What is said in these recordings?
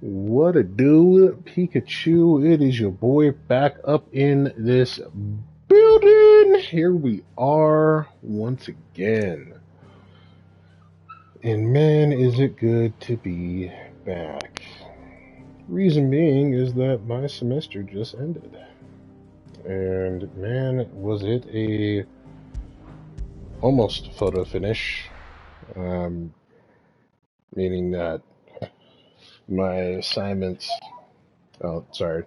What a do, Pikachu? It is your boy back up in this building. Here we are once again. And man, is it good to be back. Reason being is that my semester just ended. And man, was it a almost photo finish. Um, Meaning that my assignments. Oh, sorry.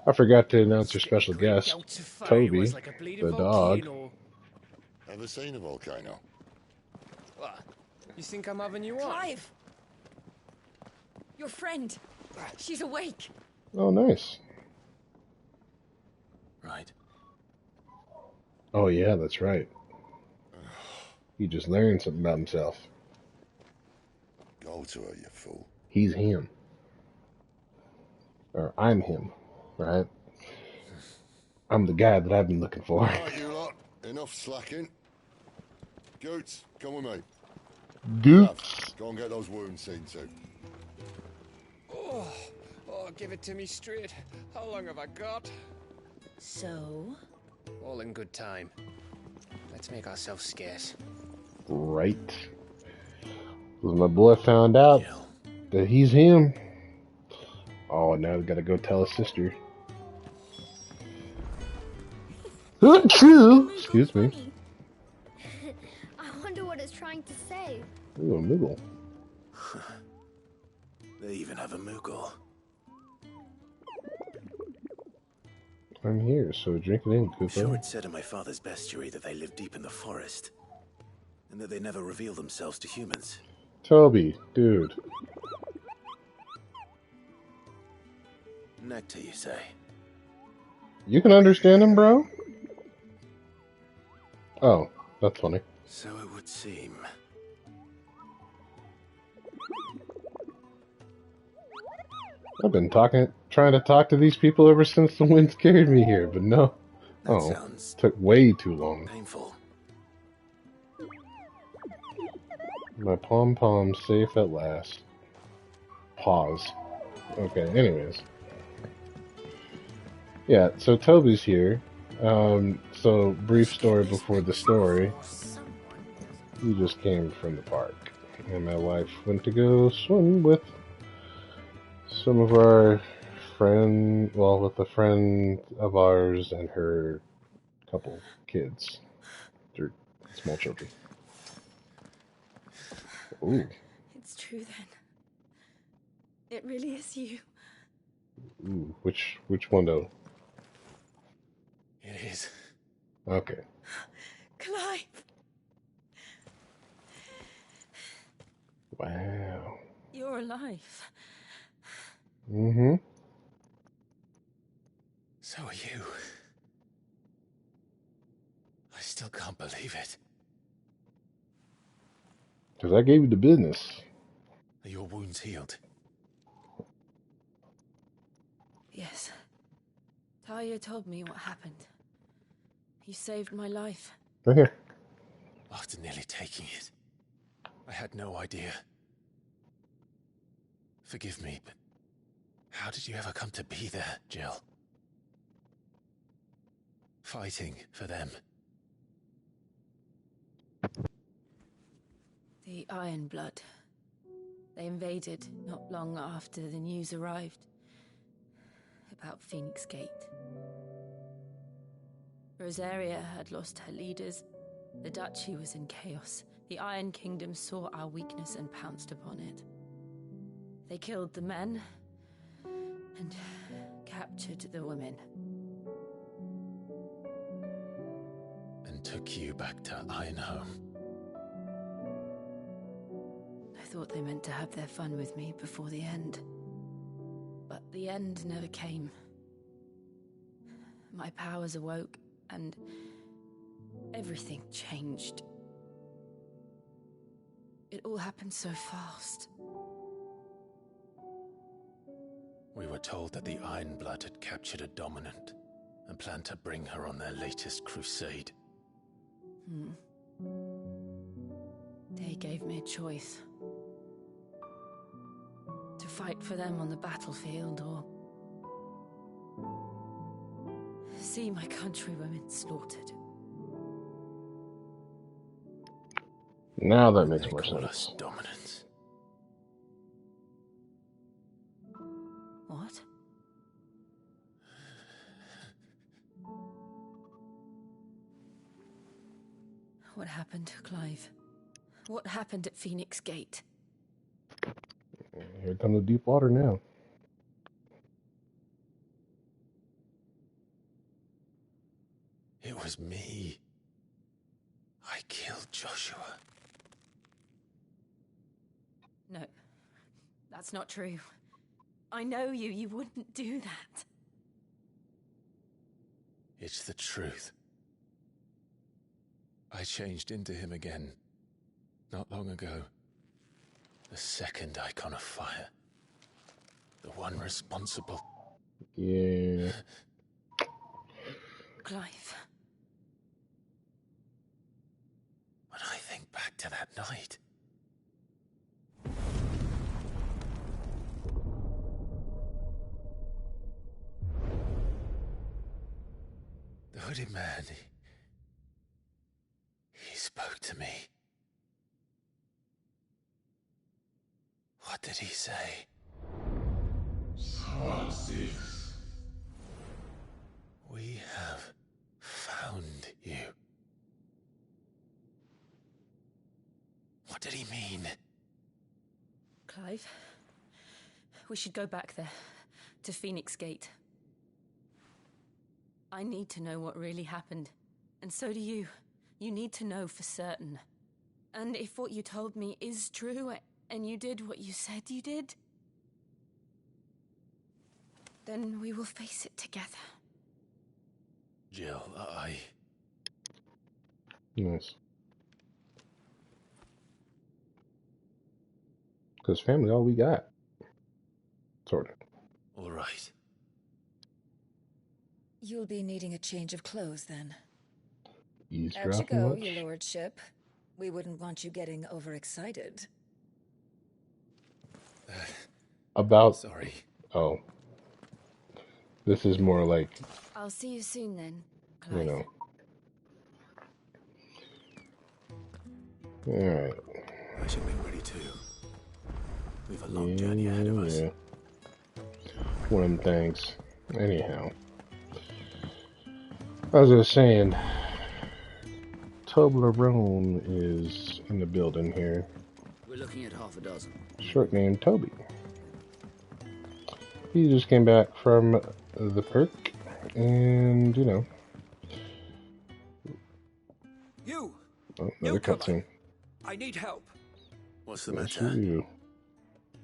I forgot to announce your Must get a special great guest, goat to fight. It was Toby, like a bleeding the dog. volcano. Ever seen a volcano? What? You think I'm having you on? Clive! Your friend! She's awake! Oh, nice. Right. Oh, yeah, that's right. He just learned something about himself. Go to her, you fool. He's him. Or I'm him, right? I'm the guy that I've been looking for. Right, you lot. Enough slacking. Goots, come with me. Dude. Gav, go and get those wounds seen to. Oh, give it to me straight. How long have I got? So? All in good time. Let's make ourselves scarce. Right. Because my boy found out that he's him. Oh, now we gotta go tell his sister. Excuse me. I wonder what it's trying to say. Ooh, a Moogle. They even have a Moogle. I'm here, so drink it in, Koopa. Sure, it said in my father's bestiary that they live deep in the forest, and that they never reveal themselves to humans. Toby, dude. Nectar, you say? You can understand him, bro? Oh, that's funny. So it would seem. I've been trying to talk to these people ever since the wind carried me here, but no. That sounds took way too long. painful. My pom-pom safe at last. Pause. Okay, anyways. Yeah, so Toby's here. So brief story before the story. We just came from the park, and my wife went to go swim with some of our with a friend of ours and her couple kids. They're small children. Ooh. It's true then. It really is you. Ooh, which one though? It is. Okay. Clive! Wow. You're alive. Mm-hmm. So are you. I still can't believe it. Because I gave you the business. Are your wounds healed? Yes. Talia told me what happened. You saved my life. Right here. After nearly taking it, I had no idea. Forgive me, but how did you ever come to be there, Jill? Fighting for them. The Iron Blood. They invaded not long after the news arrived about Phoenix Gate. Rosaria had lost her leaders. The Duchy was in chaos. The Iron Kingdom saw our weakness and pounced upon it. They killed the men and captured the women. And took you back to Ironhome. I thought they meant to have their fun with me before the end. But the end never came. My powers awoke, and everything changed. It all happened so fast. We were told that the Iron Blood had captured a dominant and planned to bring her on their latest crusade. They gave me a choice. To fight for them on the battlefield or see my countrywomen slaughtered. Now that makes They more call sense. us dominants. What? What happened, Clive? What happened at Phoenix Gate? Here comes the deep water now. It was me. I killed Joshua. No, that's not true. I know you. You wouldn't do that. It's the truth. I changed into him again, not long ago. The second icon of fire. The one responsible. Yeah. Clive. When I think back to that night... The hooded man, he spoke to me. What did he say? We have found you. What did he mean? Clive, we should go back there, to Phoenix Gate. I need to know what really happened, and so do you. You need to know for certain. And if what you told me is true, and you did what you said you did, then we will face it together. Jill, Nice. Because family all we got. Sort of. All right. You'll be needing a change of clothes then. Out you Eavesdropping go, much? your lordship. We wouldn't want you getting overexcited. About... Sorry. Oh. This is more like, I'll see you soon then, you Clive. know. Alright. I should be ready too. We've a long journey ahead of us. Yeah. One of them things. Anyhow. As I was saying, Toblerone is in the building here. We're looking at half a dozen. Short name Toby. He just came back from the perk, and you know. You! Oh, another cutscene. I need help. What's the That's matter? you.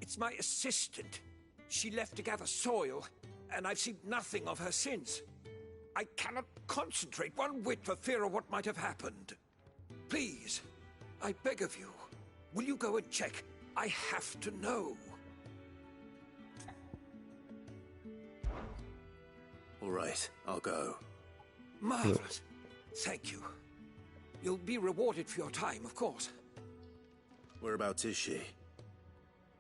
It's my assistant. She left to gather soil, and I've seen nothing of her since. I cannot concentrate one whit for fear of what might have happened. Please, I beg of you, will you go and check? I have to know. All right, I'll go. Marvelous. Thank you. You'll be rewarded for your time, of course. Whereabouts is she?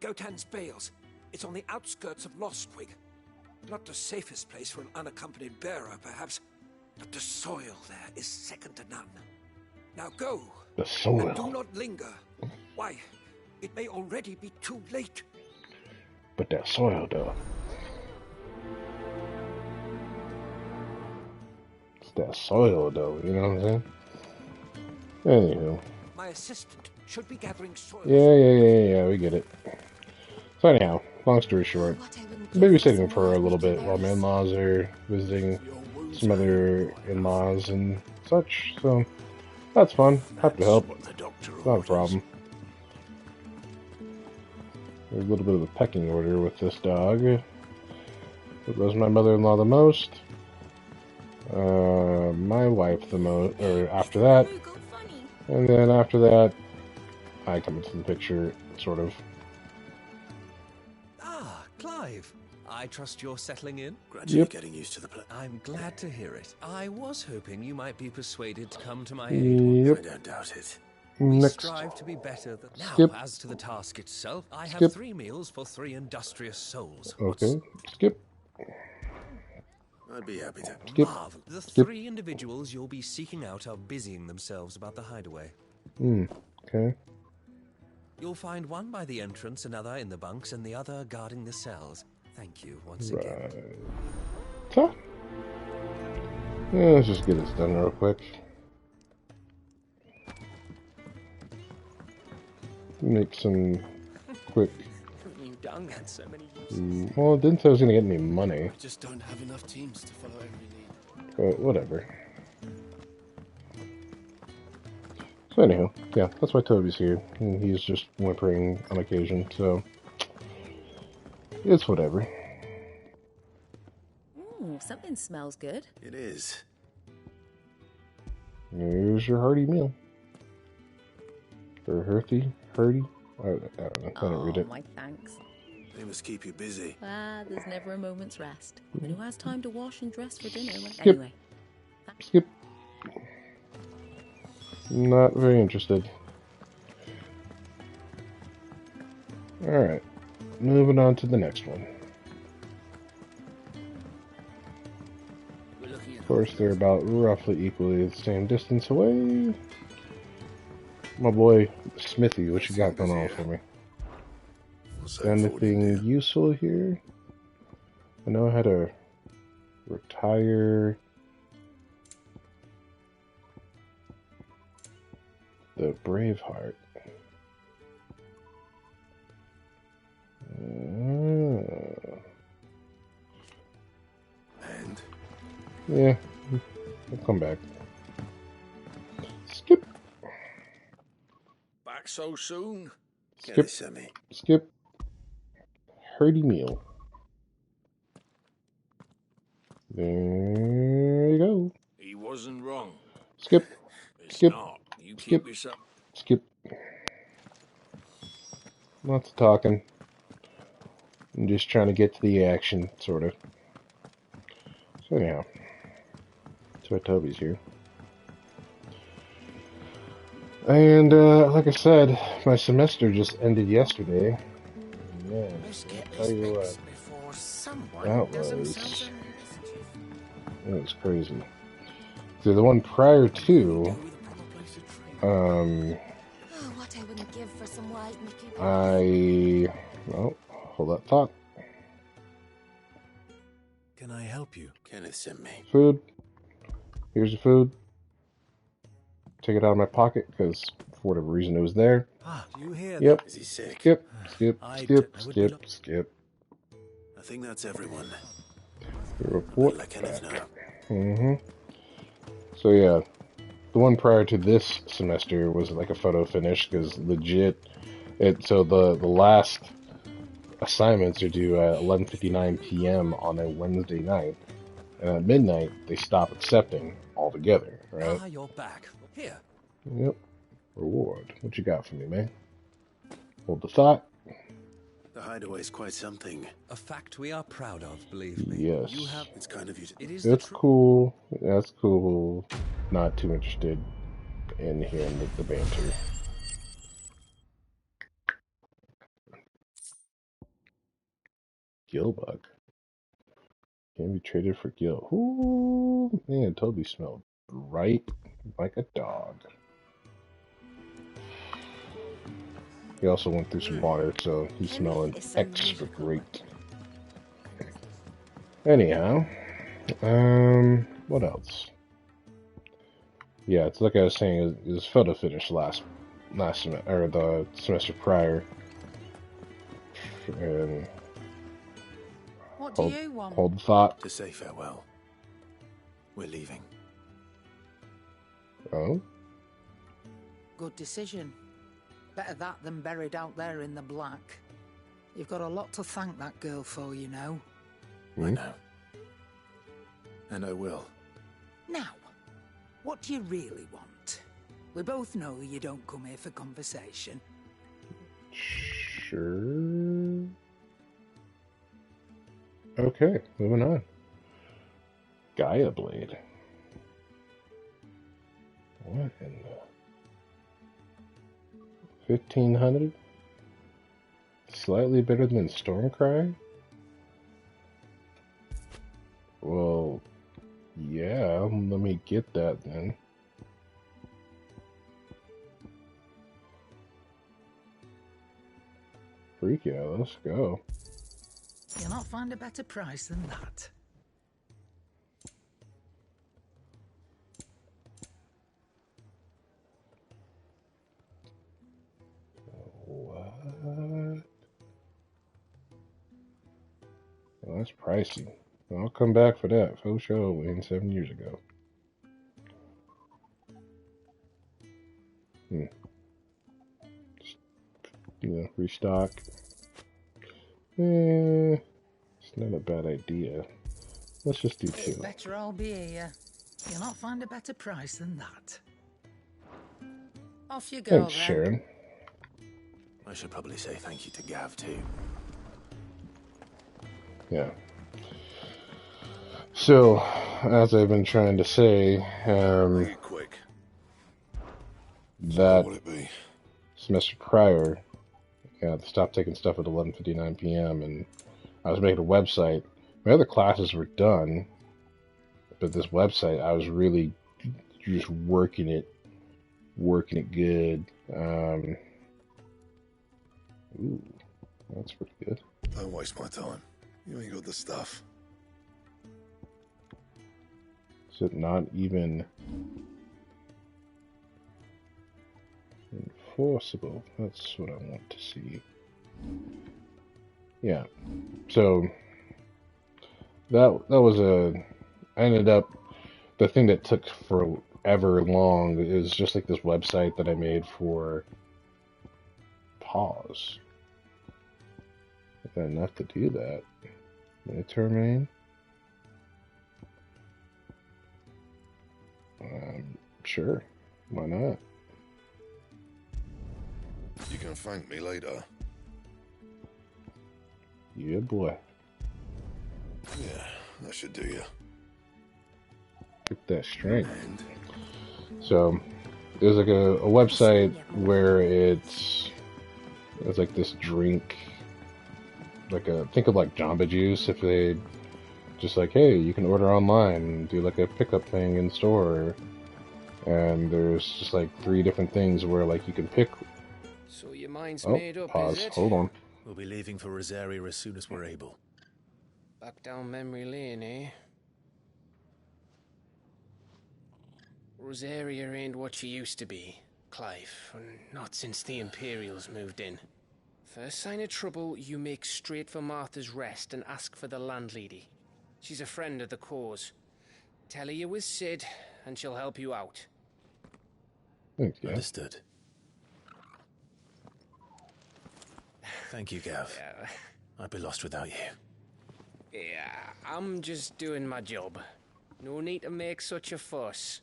Gotan's Bales. It's on the outskirts of Lostwig. Not the safest place for an unaccompanied bearer, perhaps, but the soil there is second to none. Now go. The soil. And do not linger. Why, it may already be too late. But that soil, though. It's that soil, though. You know what I'm saying? Anywho. My assistant should be gathering soil. Yeah, we get it. So anyhow, long story short, babysitting for her a little bit while my in-laws are visiting some other in-laws and such, so that's fun. Have to help. Not a problem. There's a little bit of a pecking order with this dog. It was my mother-in-law the most. My wife the most, or after that. And then after that, I come into the picture, sort of. Ah, Clive. I trust you're settling in? Gradually getting used to the place. I'm glad to hear it. I was hoping you might be persuaded to come to my aid. Yep. I don't doubt it. We Next. strive to be better than... Skip. Now, as to the task itself, I Skip. have 3 meals for 3 industrious souls. Okay. Skip. I'd be happy to. Skip. Marvel. The Skip. 3 individuals you'll be seeking out are busying themselves about the hideaway. Okay. You'll find one by the entrance, another in the bunks, and the other guarding the cells. Thank you once again. So, yeah, let's just get this done real quick. Make some quick. You done had so many uses. Well, it didn't say I was gonna get any money, I just don't have enough teams to follow every lead. but whatever. So anyhow, yeah, that's why Toby's here. And he's just whimpering on occasion, so it's whatever. Ooh, something smells good. It is. Here's your hearty meal. Or hearty? Hearty? I don't know. I didn't read it. My thanks. They must keep you busy. Ah, there's never a moment's rest. But who has time to wash and dress for dinner? Skip. Anyway. Skip. Not very interested. Alright. Moving on to the next one. We're looking at Of course, they're about roughly equally the same distance away. My boy, Smithy, what you got going on for me? Anything useful here? I know how to retire the Braveheart. And? Yeah, I'll come back. Skip. Back so soon? Skip. Semi. Skip. Hearty meal. There you go. He wasn't wrong. Skip. It's Skip. not. You Skip. keep this up. Skip. Lots of talking. I'm just trying to get to the action, sort of. So anyhow, that's why Toby's here. And like I said, my semester just ended yesterday. Yeah, I'll tell you what, that was crazy. So the one prior to, What I wouldn't give for some wild Mickey. well, hold that thought. Can I help you? Kenneth sent me. Food. Here's the food. Take it out of my pocket because for whatever reason it was there. Ah, you hear Yep. Is he sick? Skip. I Skip. I think that's everyone. The report. Let Kenneth know. Mm-hmm. So yeah, the one prior to this semester was like a photo finish because legit, so the last assignments are due at 11:59 p.m. on a Wednesday night, and at midnight they stop accepting altogether. Right? Ah, you're back. Here. Yep. Reward. What you got for me, man? Hold the thought. The hideaway's quite something. A fact we are proud of, believe me. Yes. You have... It's kind of you to... It is It's cool. That's cool. Not too interested in hearing the banter. Gilbug. Can be traded for Gil. Ooh, man, Toby smelled right like a dog. He also went through some water, so he's smelling extra great. Anyhow, what else? Yeah, it's like I was saying, it was photo finish last semester, or the semester prior. And What do you want? hold the thought. To say farewell. We're leaving. Oh? Good decision. Better that than buried out there in the black. You've got a lot to thank that girl for, you know. I know. And I will. Now, what do you really want? We both know you don't come here for conversation. Sure. Okay, moving on. Gaia Blade. What in the... 1500? Slightly better than Stormcry? Well, yeah, let me get that then. Freak yeah, let's go. You'll not find a better price than that. What? Well, that's pricey. I'll come back for that. Faux show win 7 years ago. Just, restock. It's not a bad idea. Let's just do 2. Better I'll be here. You'll not find a better price than that. Off you go, Thanks, then. Sharon. I should probably say thank you to Gav, too. Yeah. So, as I've been trying to say, quick. that What it be? semester prior, I stopped taking stuff at 11:59 p.m. and I was making a website. My other classes were done, but this website, I was really just working it good. Ooh, that's pretty good. Don't waste my time. You ain't got the stuff. Is it not even enforceable? That's what I want to see. Yeah. So that was I ended up, the thing that took forever long is just like this website that I made for Pause. I got enough to do that. Termain. Sure. Why not? You can thank me later. Yeah, boy. Yeah, that should do you. Get that strength. So, there's like a website where it's like this drink, like think of like Jamba Juice, if they just like, hey, you can order online and do like a pickup thing in store. And there's just like 3 different things where like you can pick. So your mind's made up, pause. is it? Hold on. We'll be leaving for Rosaria as soon as we're able. Back down memory lane, eh? Rosaria ain't what she used to be, Clive. Not since the Imperials moved in. First sign of trouble, you make straight for Martha's Rest and ask for the landlady. She's a friend of the cause. Tell her you was Sid, and she'll help you out. Thanks, Gav. Understood. Thank you, Gav. Yeah. I'd be lost without you. Yeah, I'm just doing my job. No need to make such a fuss.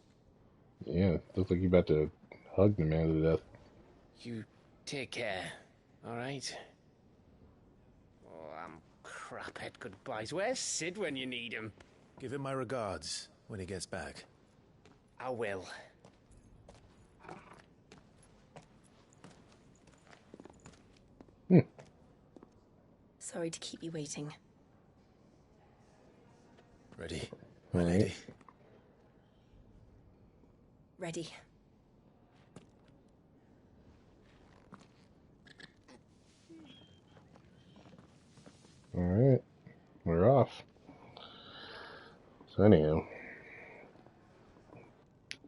Yeah, looks like you're about to hug the man to death. You take care, alright? Oh, I'm crap at goodbyes. Where's Sid when you need him? Give him my regards when he gets back. I will. Sorry to keep you waiting. Ready, my lady? Ready. Alright, we're off. So anyhow,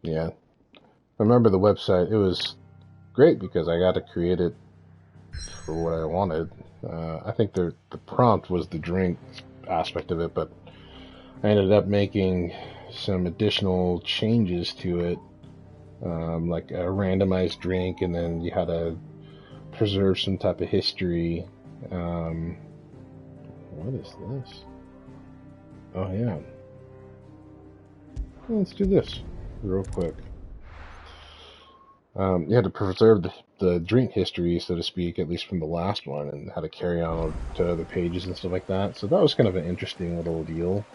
yeah, I remember the website. It was great because I got to create it for what I wanted. I think the prompt was the drink aspect of it, but I ended up making some additional changes to it, like a randomized drink, and then you had to preserve some type of history. What is this? Oh yeah. Let's do this real quick. You had to preserve the drink history, so to speak, at least from the last one, and how to carry on to other pages and stuff like that. So that was kind of an interesting little deal.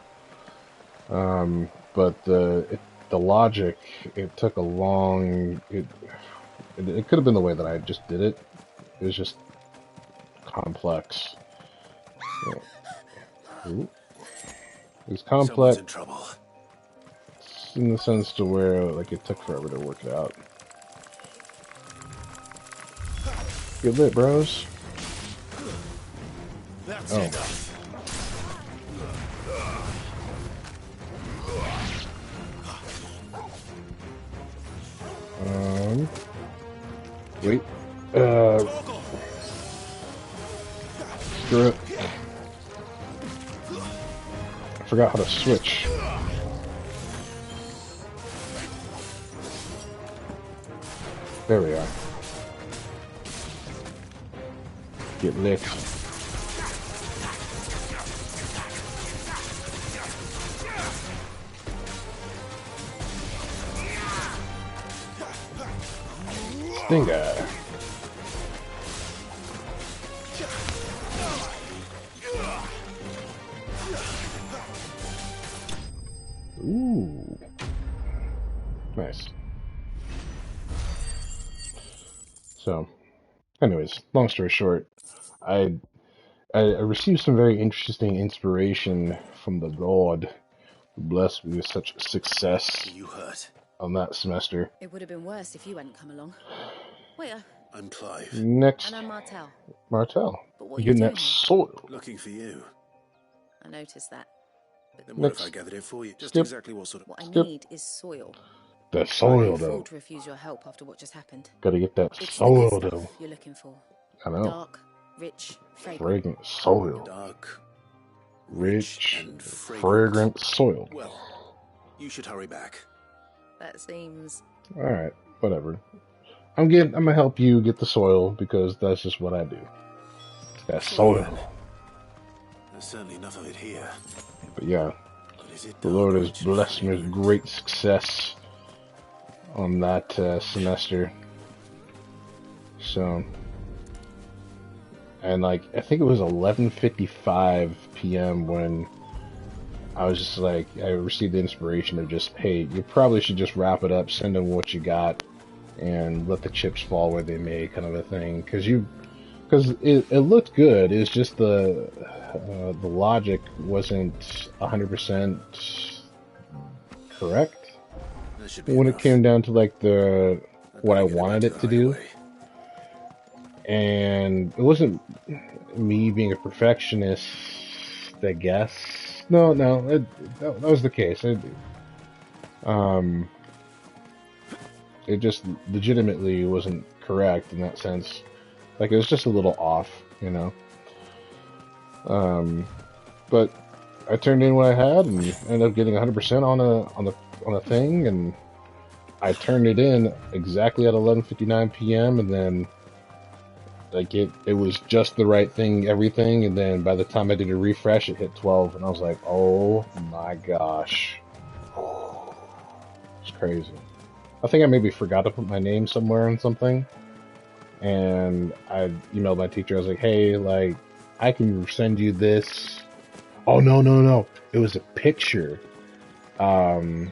But the logic, it took a long. it could have been the way that I just did it. It was just complex. Yeah. Ooh. It was complex. Someone's in trouble. In the sense to where, like, it took forever to work it out. Get lit, bros. That's Oh. enough. Wait. Screw it. I forgot how to switch. There we are. Get licked. Stinger. Ooh. Nice. So, anyways, long story short, I received some very interesting inspiration from the Lord, who blessed me with such success You hurt. on that semester. It would have been worse if you hadn't come along. Where? I'm Clive. Next, And I'm Martel. Martel. But what are You're you getting doing that here? soil. Looking for you. I noticed that. Then what if Next. I gathered it for you? Just Skip. exactly what sort of... What I Skip. need is soil. The You're soil, a fool though. to refuse your help after what just happened. Gotta get that It's the good soil, stuff though. you're looking for. I know. Dark, rich, fragrant. Fragrant soil. Dark, Rich, and fragrant soil. Well, you should hurry back. That seems... Alright, whatever. I'm gonna help you get the soil because that's just what I do. That soil. There's certainly enough of it here. But yeah, But is it the Lord dark, has rich, blessed me with fragrant? great success on that semester. So, and like, I think it was 11:55 p.m. when I was just like, I received the inspiration of just, hey, you probably should just wrap it up, send them what you got, and let the chips fall where they may, kind of a thing. Because it looked good. It's just the logic wasn't 100% correct That should be when enough. it came down to like the what I better get wanted back it to to the do. highway. And it wasn't me being a perfectionist, I guess. No, that was the case. It just legitimately wasn't correct in that sense. Like, it was just a little off, you know. But I turned in what I had and ended up getting 100% on a thing, and I turned it in exactly at 11:59 p.m. and then like it was just the right thing, everything, and then by the time I did a refresh, it hit 12, and I was like, oh my gosh, it's crazy. I think I maybe forgot to put my name somewhere on something, and I emailed my teacher. I was like, hey, like, I can send you this. Oh, no. It was a picture. It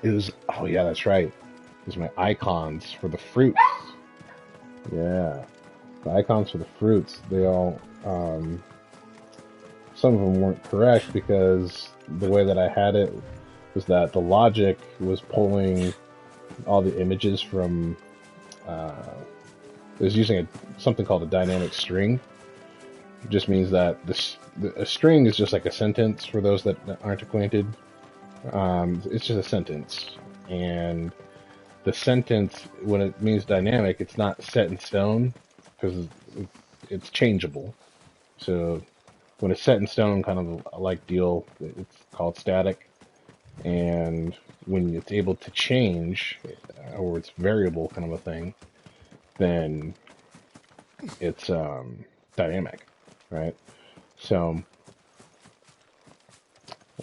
was, oh yeah, that's right. It was my icons for the fruits. Yeah. The icons for the fruits, they all, some of them weren't correct because the way that I had it was that the logic was pulling all the images from, it was using something called a dynamic string. It just means that a string is just like a sentence for those that aren't acquainted. It's just a sentence. And the sentence, when it means dynamic, it's not set in stone because it's changeable. So when it's set in stone, kind of a like deal, it's called static. And when it's able to change, or it's variable kind of a thing, then it's dynamic, right? So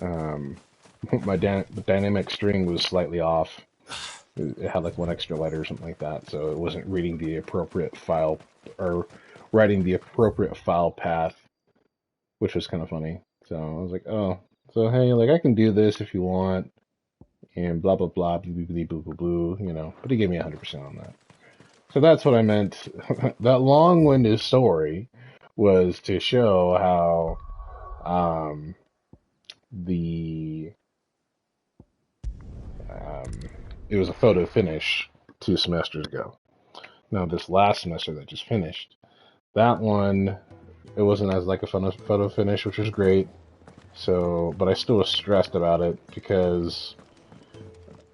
my dynamic string was slightly off. It had like one extra letter or something like that, so it wasn't reading the appropriate file or writing the appropriate file path, which was kind of funny. So I was like, oh, so hey, like I can do this if you want, and blah blah blah, blah blah blah blah, you know. But he gave me 100% on that. So that's what I meant. That long-winded story was to show how the it was a photo finish 2 semesters ago. Now this last semester that just finished, that one it wasn't as like a photo finish, which was great. So, but I still was stressed about it because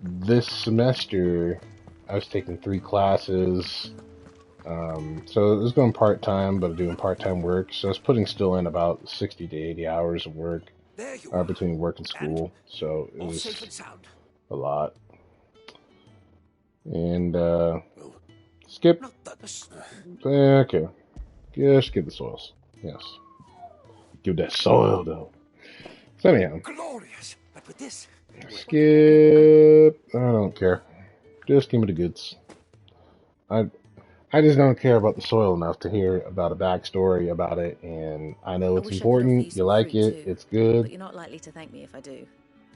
this semester I was taking 3 classes. So it was going part-time, but doing part-time work. So I was putting still in about 60 to 80 hours of work between work and school. So it was a lot. And, skip. Okay. Just give the soils. Yes. Give that soil, though. So anyhow. Glorious. But with this... Skip. I don't care. Just give me the goods. I just don't care about the soil enough to hear about a backstory about it, and I know it's important. You like it. It's good. But you're not likely to thank me if I do.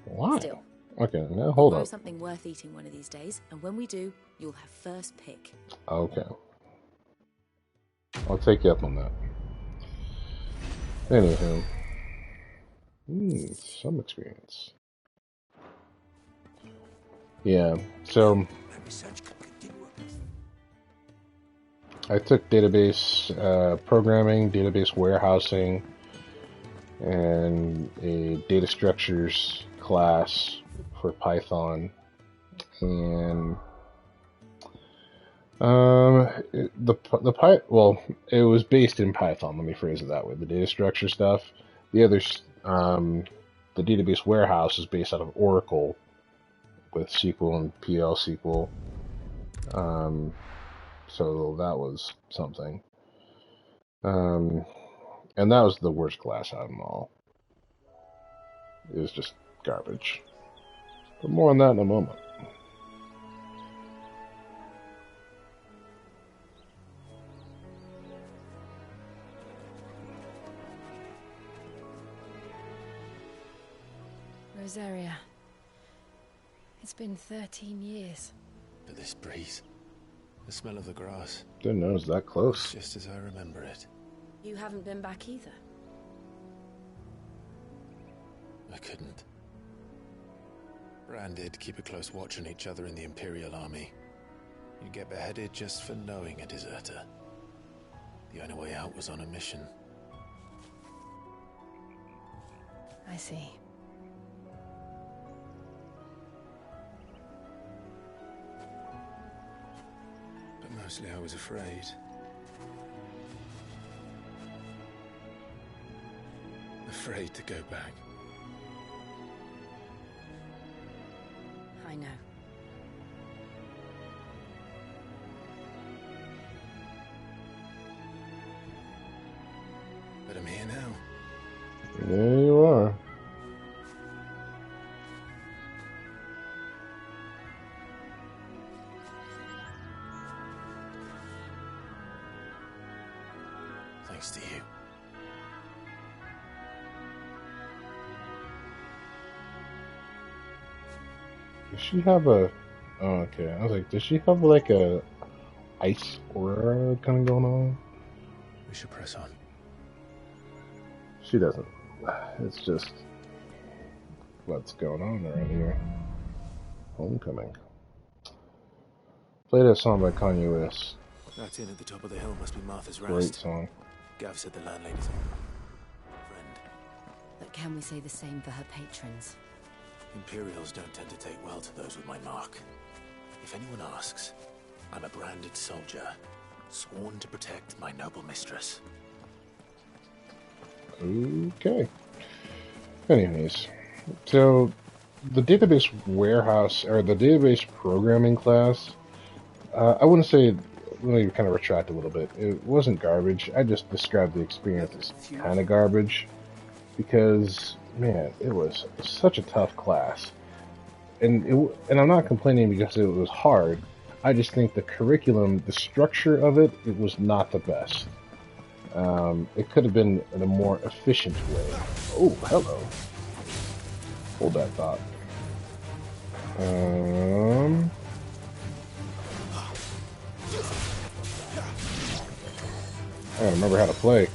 Why? Still. Okay, now hold Grow up. something worth eating one of these days, and when we do, you'll have first pick. Okay. I'll take you up on that. Anywho. Some experience. Yeah, so I took database programming, database warehousing, and a data structures class for Python. And it was based in Python. Let me phrase it that way. The data structure stuff. The others, the database warehouse is based out of Oracle with SQL and PL SQL. So that was something. And that was the worst class out of them all. It was just garbage. But more on that in a moment. Rosaria. It's been 13 years. But this breeze, the smell of the grass. Didn't know it was that close. Just as I remember it. You haven't been back either. I couldn't. Bran did keep a close watch on each other in the Imperial Army. You'd get beheaded just for knowing a deserter. The only way out was on a mission. I see. But mostly I was afraid. Afraid to go back. I know. But I'm here now. There you are. Thanks to you. Does she have a... Oh, okay. I was like, does she have like a ice aura kind of going on? We should press on. She doesn't. It's just what's going on around here. Homecoming. Play that song by Kanye West. That inn at the top of the hill must be Martha's Rest. Great song. Gav said the landlady's friend. But can we say the same for her patrons? Imperials don't tend to take well to those with my mark. If anyone asks, I'm a branded soldier, sworn to protect my noble mistress. Okay. Anyways, so the database warehouse, or the database programming class, I wouldn't say, let me kind of retract a little bit. It wasn't garbage. I just described the experience as kind of garbage because, man, it was such a tough class. And I'm not complaining because it was hard. I just think the curriculum, the structure of it, it was not the best. It could have been in a more efficient way. Oh, hello. Hold that thought. gotta remember how to play.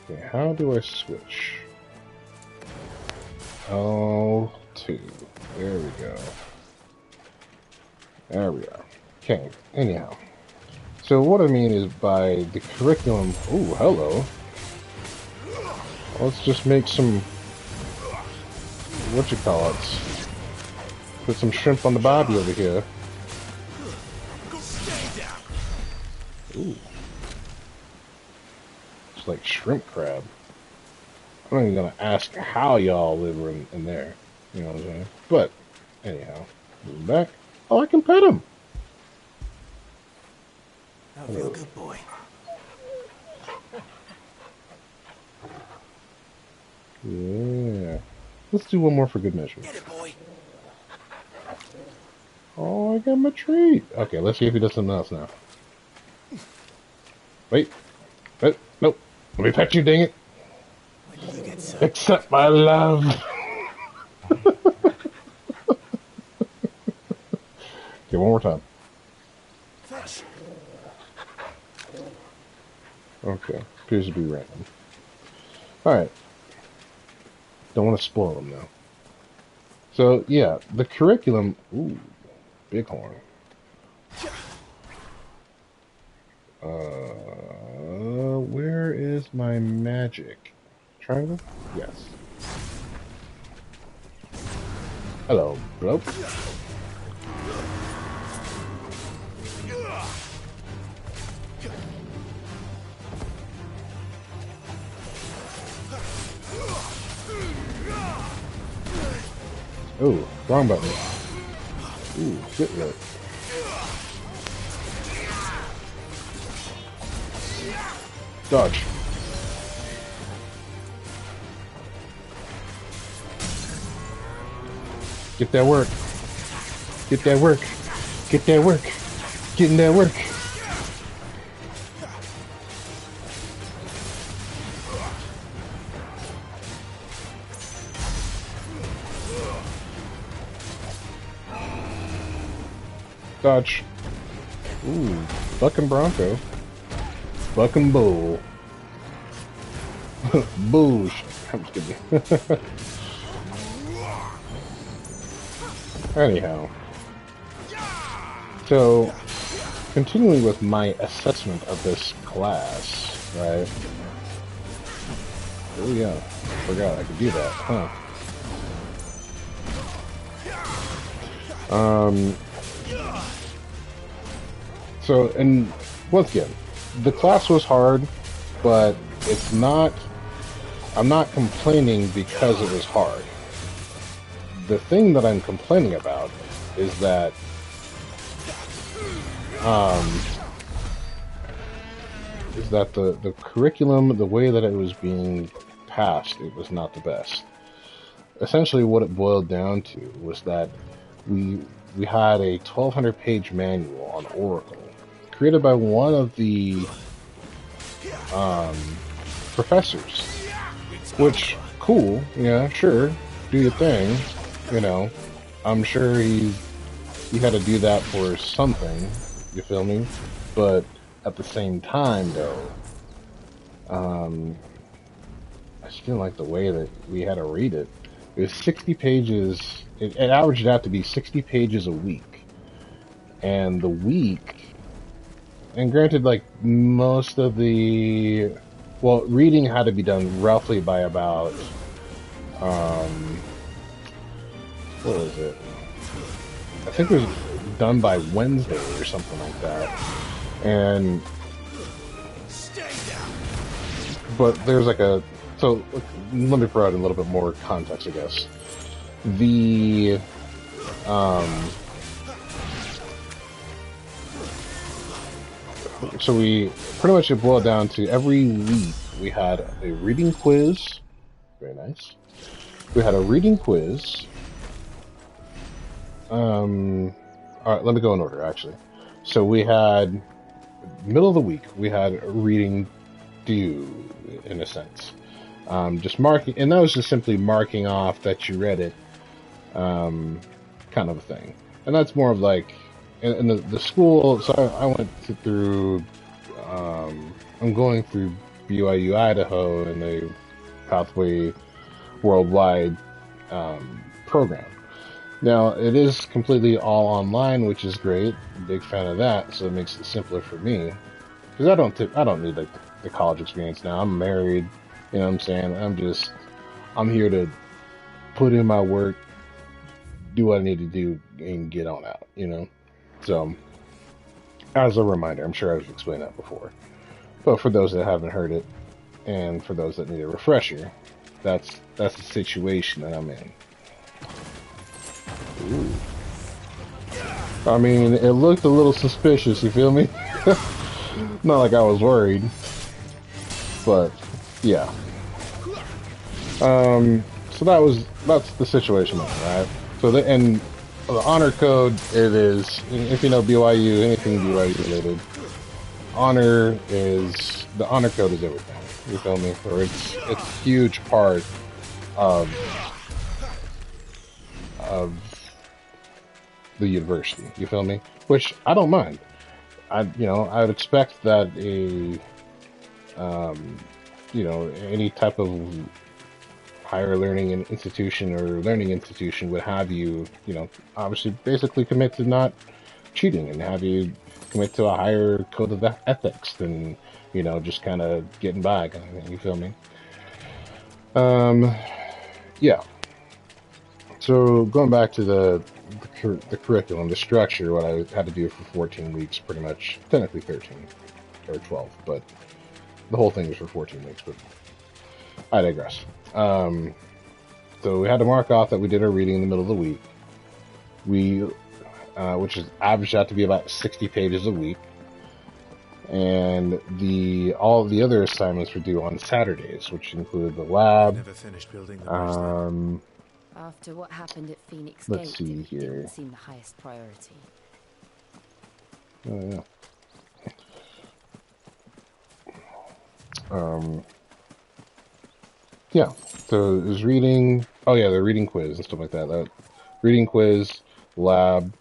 Okay, how do I switch? L2. There we go. There we are. Okay, anyhow. So what I mean is by the curriculum... Ooh, hello. Let's just make some... Whatchamacallits. Put some shrimp on the barbie over here. Ooh. It's like shrimp crab. I'm not even gonna ask how y'all live in there. You know what I'm saying? But, anyhow. Moving back. Oh, I can pet him! I feel good, boy. Yeah. Let's do one more for good measure. Get it, boy. Oh, I got my treat. Okay, let's see if he does something else now. Wait. Nope. Let me pet you, dang it. When did you get so... Accept my love. Okay, one more time. Fetch. Okay, appears to be random. Alright. Don't want to spoil them, though. So, yeah, the curriculum... Ooh, bighorn. Where is my magic? Triangle? Yes. Hello, bloke. Ooh, wrong button. Ooh, shit work. Dodge. Get that work. Get that work. Get that work. Getting that work. Dodge. Ooh, bucking Bronco. Bucking Bull. Boosh. I'm just kidding. Anyhow. So, continuing with my assessment of this class, right? Oh yeah, forgot I could do that, huh? So, and once again, the class was hard, but it's not... I'm not complaining because it was hard. The thing that I'm complaining about is that the curriculum, the way that it was being passed, it was not the best. Essentially what it boiled down to was that we had a 1,200-page manual on Oracle, created by one of the professors. Which, cool, yeah, sure, do your thing, you know. I'm sure he had to do that for something, you feel me? But at the same time, though, I just didn't like the way that we had to read it. It was 60 pages, it averaged out to be 60 pages a week. And the week, and granted, like, most of the... Well, reading had to be done roughly by about, what was it? I think it was done by Wednesday or something like that. And, but there's like a, so let me provide a little bit more context, I guess. The, so we pretty much it boiled down to every week we had a reading quiz. Very nice. We had a reading quiz. Alright, let me go in order, actually. So we had, middle of the week, we had a reading due, in a sense. Just marking, and that was just simply marking off that you read it, kind of a thing. And that's more of like, and the school. So I went through. I'm going through BYU Idaho in the Pathway Worldwide program. Now it is completely all online, which is great. Big fan of that. So it makes it simpler for me because I don't need like the college experience now. I'm married. You know what I'm saying? I'm here to put in my work, do what I need to do, and get on out, you know? So, as a reminder, I'm sure I've explained that before. But for those that haven't heard it, and for those that need a refresher, that's the situation that I'm in. Ooh. I mean, it looked a little suspicious, you feel me? Not like I was worried. But, yeah. So that's the situation, right? So the honor code, it is, if you know BYU, anything BYU related, the honor code is everything. You feel me? Or it's a huge part of the university. You feel me? Which I don't mind. I would expect that any type of higher learning institution or learning institution would have you, obviously basically commit to not cheating and have you commit to a higher code of ethics than, just kind of getting by kind of thing, you feel me? Yeah. So going back to the curriculum, the structure, what I had to do for 14 weeks, pretty much, technically 13 or 12, but the whole thing was for 14 weeks, but I digress. So we had to mark off that we did our reading in the middle of the week. Which is averaged out to be about 60 pages a week. And all the other assignments were due on Saturdays, which included the lab. Never finished building the After what happened at Phoenix let's Gate, see here. it didn't seem the highest priority. Oh, yeah. Yeah, so it was reading. Oh yeah, the reading quiz and stuff like that. That reading quiz, lab,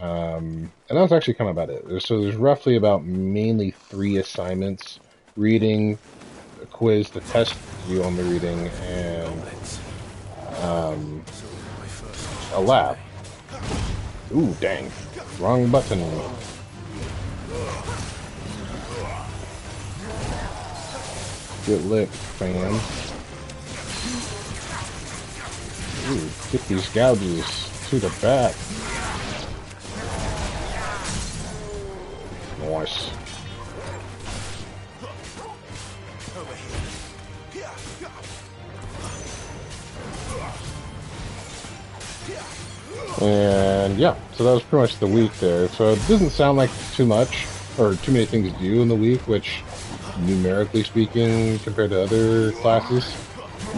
and that was actually kind of about it. So there's roughly about mainly 3 assignments: reading, a quiz to test you on the reading, and a lab. Ooh, dang, wrong button. Get lit, fam. Ooh, get these gouges to the back. Nice. And yeah, so that was pretty much the week there. So it doesn't sound like too much, or too many things to do in the week, which, numerically speaking, compared to other classes,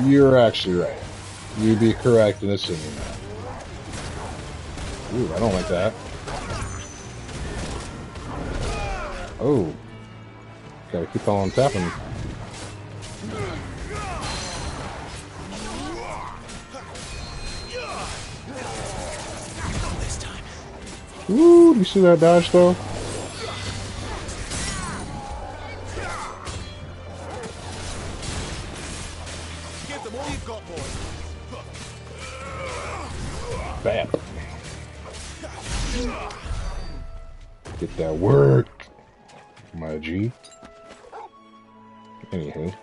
you're actually right. You'd be correct in assuming that. Ooh, I don't like that. Oh. Gotta keep on tapping. Ooh, do you see that dodge though? Bam. Get that work, my G. Anywho.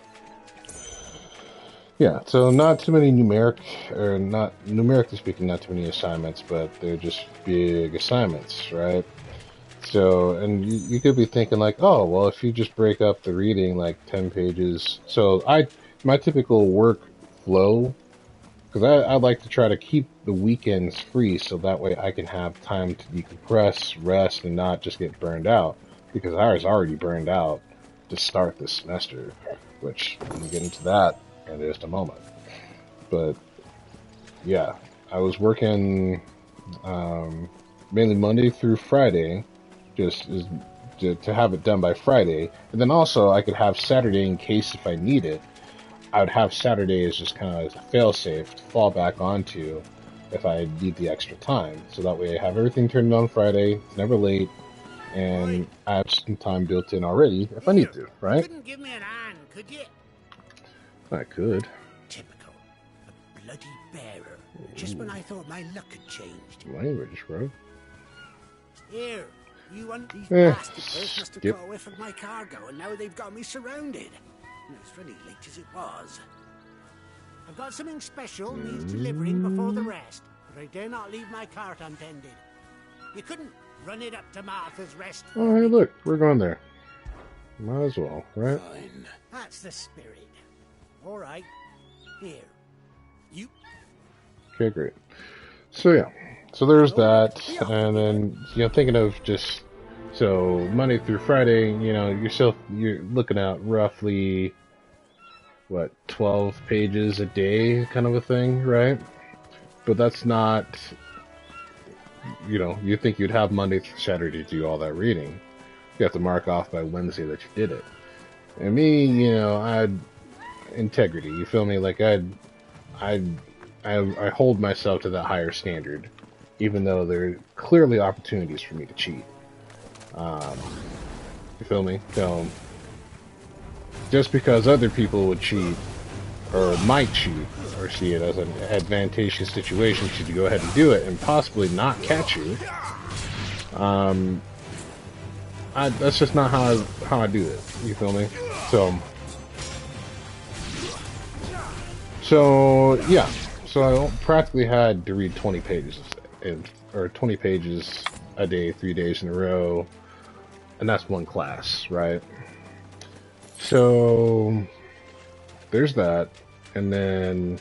Yeah, so not too many numerically speaking, not too many assignments, but they're just big assignments, right? So, and you could be thinking like, oh, well, if you just break up the reading like 10 pages. So my typical work flow, because I like to try to keep the weekends free so that way I can have time to decompress, rest, and not just get burned out, because I was already burned out to start this semester, which we'll get into that in just a moment. But yeah, I was working mainly Monday through Friday, just to have it done by Friday, and then also I could have Saturday in case if I need it. I would have Saturday as just kind of as a fail-safe to fall back onto if I need the extra time. So that way I have everything turned on Friday, it's never late, and I have some time built in already if I need to, right? Couldn't give me an hand, could you? I could. Typical. A bloody bearer. Just when I thought my luck had changed. Language, bro. Here, you want these Eh, bastards first must have skip. got away from my cargo, and now they've got me surrounded. And it's really late as it was. I've got something special needs delivering before the rest, but I dare not leave my cart untended. You couldn't run it up to Martha's Rest. Oh, hey, look, we're going there. Might as well, right? Fine. That's the spirit. All right. Here. You. Okay, great. So yeah, so there's that, and then thinking of just Monday through Friday, you're looking at roughly what 12 pages a day, kind of a thing, right? But that's not, you think you'd have Monday through Saturday to do all that reading. You have to mark off by Wednesday that you did it. And me, I'd integrity. You feel me? Like I hold myself to that higher standard, even though there are clearly opportunities for me to cheat. You feel me? So, just because other people would cheat, or might cheat, or see it as an advantageous situation to go ahead and do it and possibly not catch you, that's just not how I do it. You feel me? So yeah. So I practically had to read 20 pages or 20 pages a day, 3 days in a row, and that's one class, right? So there's that, and then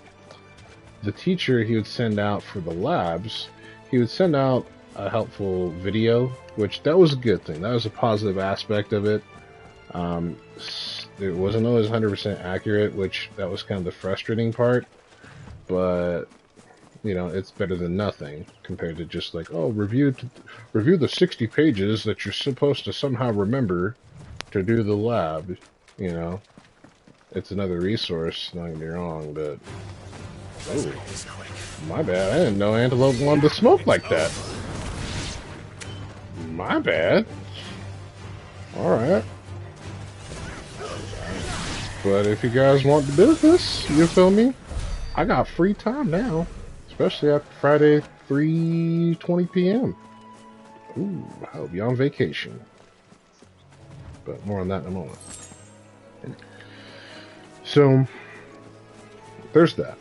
the teacher, he would send out for the labs, he would send out a helpful video, which that was a good thing. That was a positive aspect of it. It wasn't always 100% accurate, which that was kind of the frustrating part. But it's better than nothing compared to just like, oh, review the 60 pages that you're supposed to somehow remember to do the lab. It's another resource. Don't get me wrong, but oh, my bad. I didn't know Antelope wanted to smoke like that. My bad. All right. But if you guys want the business, you feel me? I got free time now, especially after Friday, 3:20 p.m. Ooh, I'll be on vacation. But more on that in a moment. So, there's that.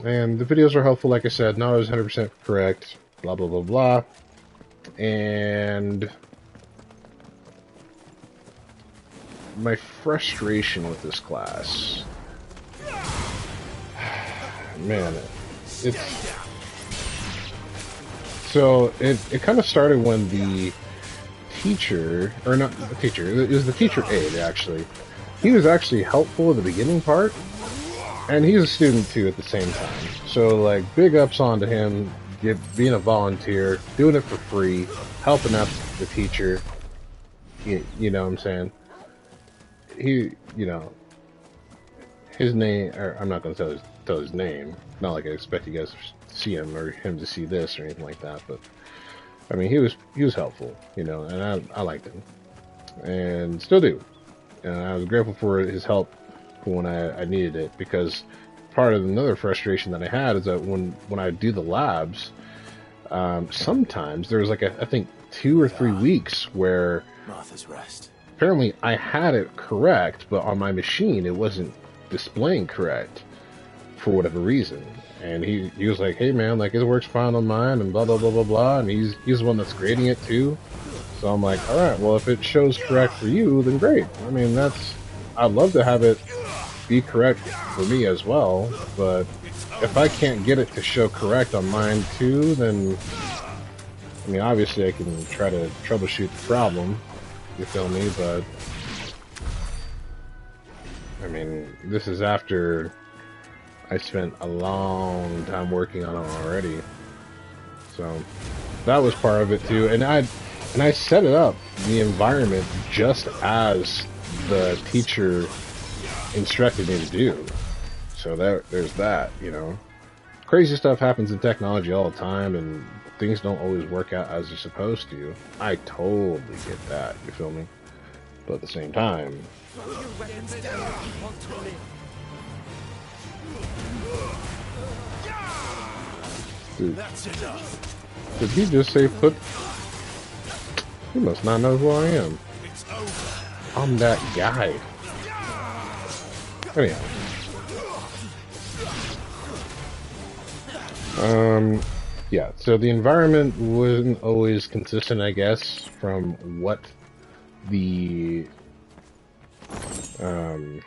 And the videos are helpful, like I said, not always 100% correct, blah, blah, blah, blah. And my frustration with this class, man, it kind of started when the teacher, or not the teacher, it was the teacher aide, actually. He was actually helpful in the beginning part, and he's a student too at the same time. So like, big ups onto him, being a volunteer, doing it for free, helping out the teacher. You know what I'm saying? His name, or I'm not going to tell his name. Not like I expect you guys to see him or him to see this or anything like that, but I mean, he was helpful, and I liked him, and still do. And I was grateful for his help when I needed it, because part of another frustration that I had is that when I do the labs, sometimes there was like I think 2 or 3 weeks where Martha's Rest. Apparently I had it correct, but on my machine it wasn't displaying correct for whatever reason. And he was like, hey man, like it works fine on mine, and blah blah blah blah blah, and he's the one that's grading it too. So I'm like, alright, well if it shows correct for you, then great. I mean, I'd love to have it be correct for me as well, but if I can't get it to show correct on mine too, then I mean, obviously I can try to troubleshoot the problem, you feel me, but I mean, this is after I spent a long time working on it already. So that was part of it too. And I set it up, the environment, just as the teacher instructed me to do. So there's that, crazy stuff happens in technology all the time, and things don't always work out as they're supposed to. I totally get that, you feel me? But at the same time... Dude, did he just say put... He must not know who I am. I'm that guy. Anyhow. Yeah, so the environment wasn't always consistent, I guess, from what the, I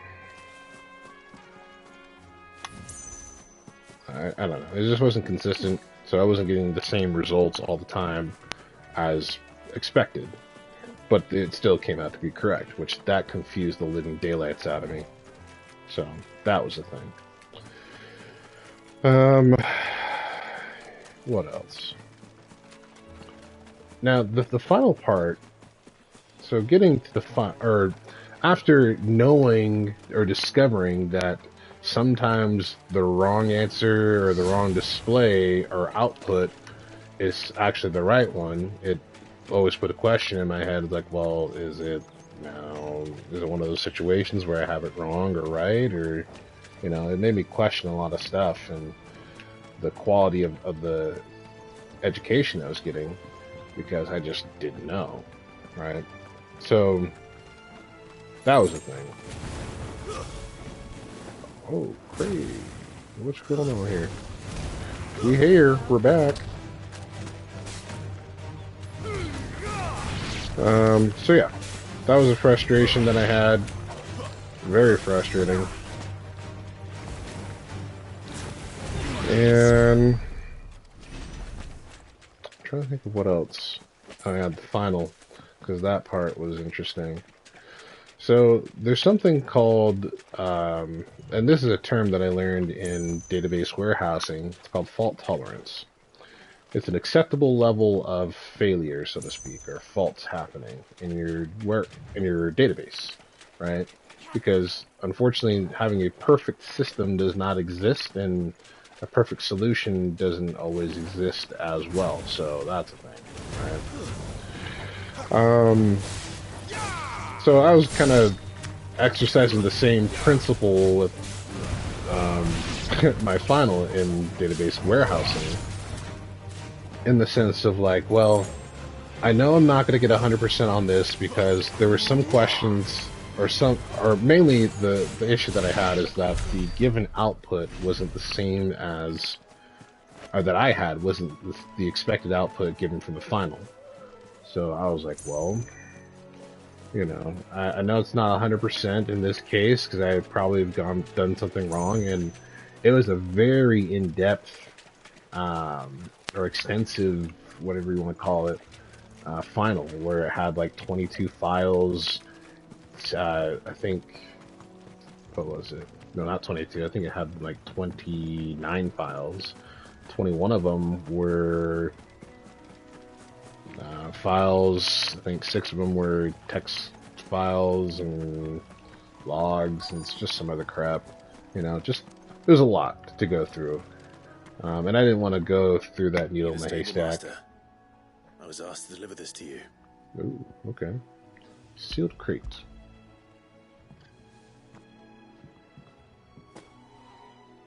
don't know, it just wasn't consistent, so I wasn't getting the same results all the time as expected, but it still came out to be correct, which that confused the living daylights out of me, so that was the thing. What else? Now, the final part, so getting to the or after knowing or discovering that sometimes the wrong answer or the wrong display or output is actually the right one, it always put a question in my head, like, well, is it one of those situations where I have it wrong or right, or, you know, it made me question a lot of stuff, and the quality of the education I was getting, because I just didn't know, right? So that was the thing. Oh, crazy. What's going on here? We're back. So yeah, that was a frustration that I had. Very frustrating. And I'm trying to think of what else. I had the final, because that part was interesting. So there's something called, and this is a term that I learned in database warehousing. It's called fault tolerance. It's an acceptable level of failure, so to speak, or faults happening in your database, right? Because unfortunately, having a perfect system does not exist, and a perfect solution doesn't always exist as well, so that's a thing, right? So I was kind of exercising the same principle with my final in database warehousing, in the sense of like, well, I know I'm not going to get 100% on this because there were some questions, or mainly the issue that I had is that the given output wasn't the same as, or that I had wasn't the expected output given from the final. So I was like, well, you know, I know it's not 100% in this case because I probably have done something wrong, and it was a very in-depth or extensive, whatever you want to call it, final, where it had like 22 files. I think, what was it? No, not 22. I think it had like 29 files. 21 of them were files. I think 6 of them were text files and logs, and it's just some other crap. You know, just there's a lot to go through, and I didn't want to go through that needle in the haystack. I was asked to deliver this to you. Ooh, okay. Sealed crate.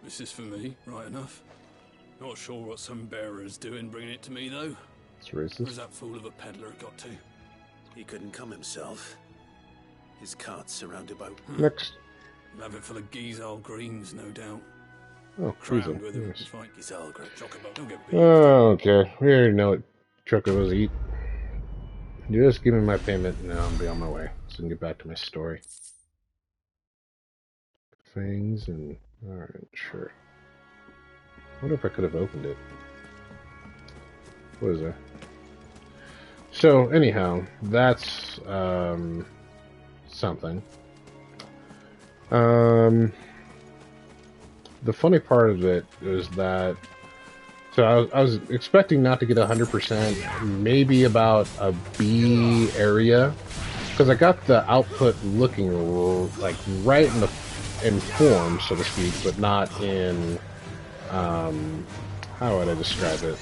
This is for me, right enough. Not sure what some bearer's doing bringing it to me, though. It's racist. Where's that fool of a peddler got to? He couldn't come himself. His cart's surrounded by... Next. He'll have it full of Gizal greens, no doubt. Oh, Crowned with him. yes. It's like Gizal green. Chocobo. Don't get beat. Oh, okay. We already know what chocobos eat. Just give me my payment and I'll be on my way, so I can get back to my story. Things and... Alright, sure. I wonder if I could have opened it. What is there? So, anyhow, that's, something. The funny part of it is that, so I was expecting not to get 100%, maybe about a B area, because I got the output looking like right in form, so to speak, but not in how would I describe it?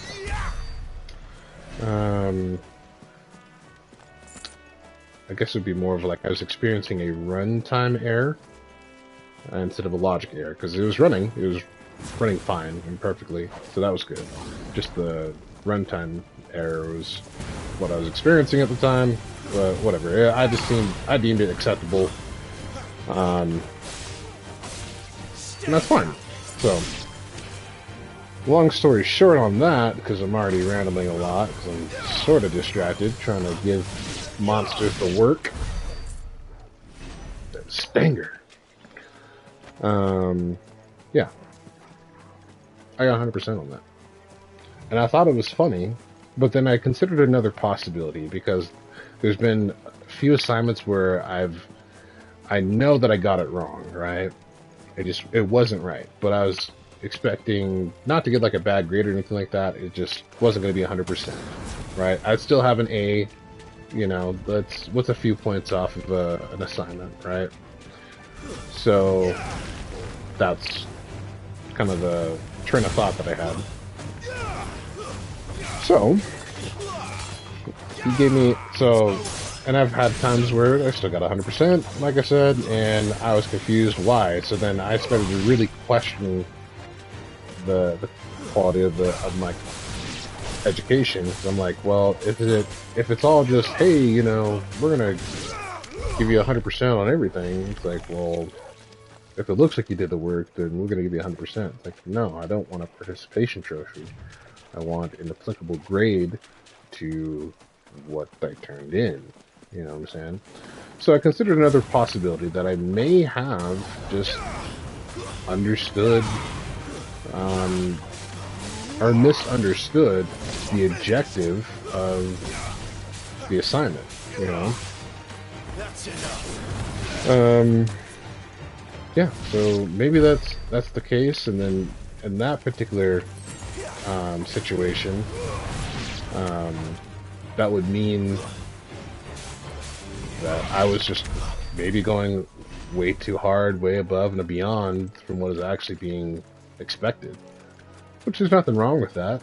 I guess it would be more of like I was experiencing a runtime error instead of a logic error, because it was running fine and perfectly, so that was good. Just the runtime error was what I was experiencing at the time, but whatever. I deemed it acceptable, and that's fine. So, long story short on that, because I'm already rambling a lot, because I'm sort of distracted trying to give monsters the work. Stanger. Yeah. I got 100% on that. And I thought it was funny, but then I considered another possibility, because there's been a few assignments where I know that I got it wrong, right? It wasn't right, but I was expecting not to get like a bad grade or anything like that. It just wasn't going to be 100%, right? I'd still have an A, you know, what's a few points off of an assignment, right? So that's kind of the train of thought that I had. So he gave me, and I've had times where I still got 100%, like I said, and I was confused why. So then I started to really question the quality of my education. I'm like, well, if it's all just, hey, you know, we're gonna give you 100% on everything, it's like, well, if it looks like you did the work, then we're gonna give you 100%. It's like, no, I don't want a participation trophy. I want an applicable grade to what I turned in. You know what I'm saying? So I considered another possibility that I may have just understood or misunderstood the objective of the assignment, you know? That's enough. Yeah, so maybe that's the case, and then in that particular situation, that would mean that I was just maybe going way too hard, way above and beyond from what is actually being expected. Which there's nothing wrong with that.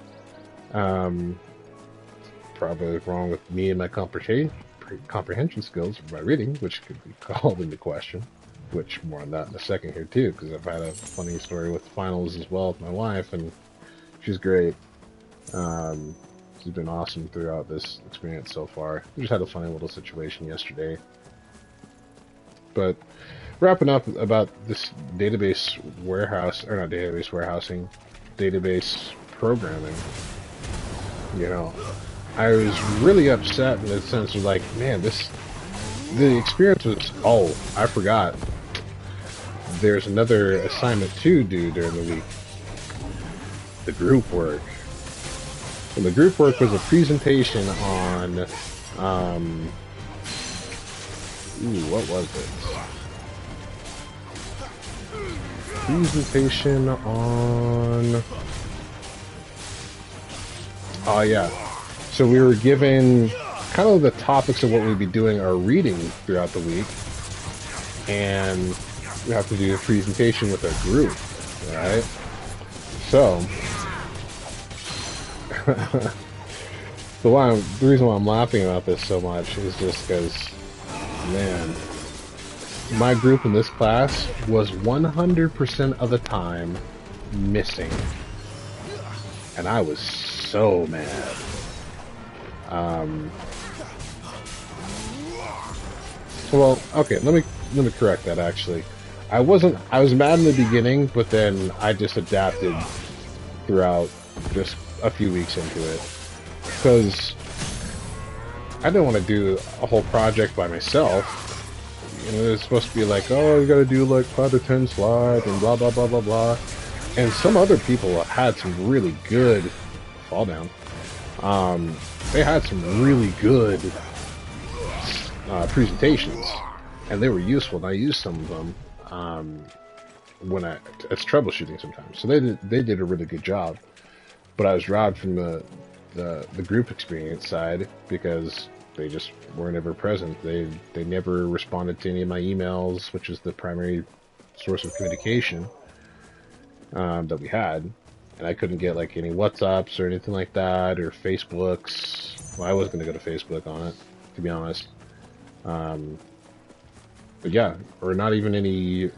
Probably wrong with me and my comprehension skills of my reading, which could be called into question. Which, more on that in a second here too, because I've had a funny story with finals as well with my wife, and she's great. She's been awesome throughout this experience so far. We just had a funny little situation yesterday. But wrapping up about this database programming, you know, I was really upset in the sense of like, man, the experience was, oh, I forgot. There's another assignment to do during the week. The group work. And the group work was a presentation on, what was it? Presentation on, oh yeah. So we were given kind of the topics of what we'd be doing our reading throughout the week, and we have to do a presentation with our group, right? So, the reason why I'm laughing about this so much is just because, man, my group in this class was 100% of the time missing, and I was so mad. Well, okay, let me correct that actually. I was mad in the beginning, but then I just adapted throughout just a few weeks into it. Because I didn't want to do a whole project by myself. You know, it's supposed to be like, oh, you gotta do like 5 to 10 slides and blah blah blah blah blah. And some other people had some really good fall down. They had some really good presentations, and they were useful, and I used some of them as troubleshooting sometimes. So they did a really good job. But I was robbed from the group experience side because they just weren't ever present. They never responded to any of my emails, which is the primary source of communication that we had. and I couldn't get like any WhatsApps or anything like that, or Facebooks. Well, I was going to go to Facebook on it, to be honest. But yeah, or not even any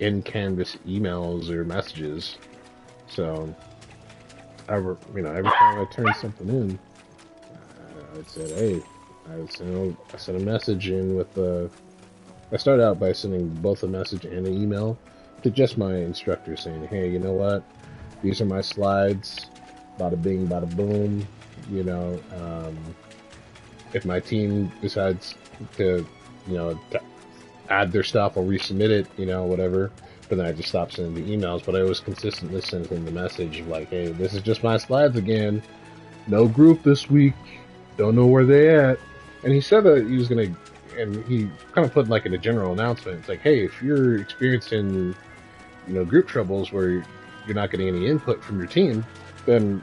in-canvas emails or messages. So, every time I turned something in, I said, hey, I sent a message in with I started out by sending both a message and an email to just my instructor saying, hey, you know what? These are my slides. Bada bing, bada boom. You know, if my team decides to, to add their stuff, I'll resubmit it, whatever. But then I just stopped sending the emails. But I was consistently sending the message of like, hey, this is just my slides again. No group this week. Don't know where they at. And he said that he was going to, and he kind of put like in a general announcement. It's like, hey, if you're experiencing, group troubles where you're not getting any input from your team, then,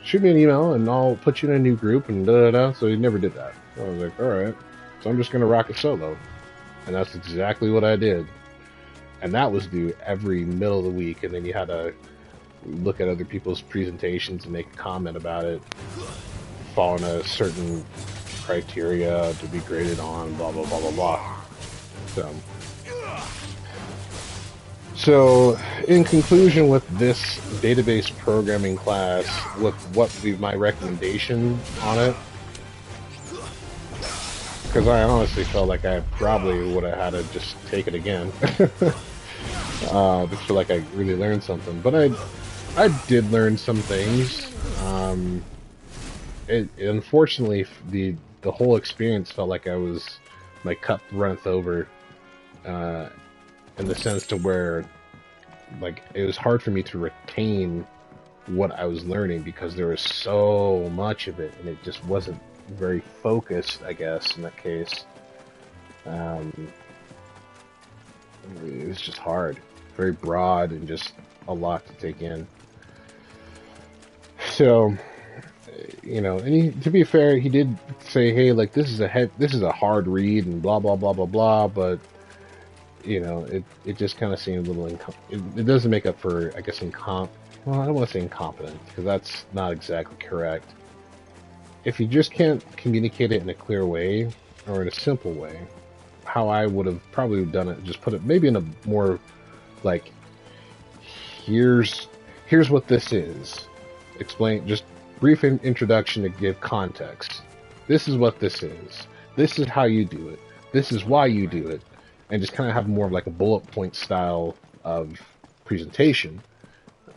shoot me an email and I'll put you in a new group and da-da-da. So he never did that. So I was like, all right. So I'm just going to rock it solo. And that's exactly what I did. And that was due every middle of the week. And then you had to look at other people's presentations and make a comment about it, following a certain criteria to be graded on, blah, blah, blah, blah, blah. So in conclusion with this database programming class, with what would be my recommendation on it, because I honestly felt like I probably would have had to just take it again. Just feel like I really learned something. But I did learn some things. Unfortunately, the whole experience felt like my cup runneth over, in the sense to where, like, it was hard for me to retain what I was learning because there was so much of it, and it just wasn't very focused, I guess, in that case. It was just hard, very broad, and just a lot to take in. So, and to be fair, he did say, "Hey, like this is a hard read," and blah blah blah blah blah. But it just kind of seemed a little it doesn't make up for, I guess, well, I don't want to say incompetent because that's not exactly correct. If you just can't communicate it in a clear way or in a simple way, how I would have probably done it, just put it maybe in a more like, here's what this is. Explain, just brief introduction to give context. This is what this is. This is how you do it. This is why you do it. And just kind of have more of like a bullet point style of presentation.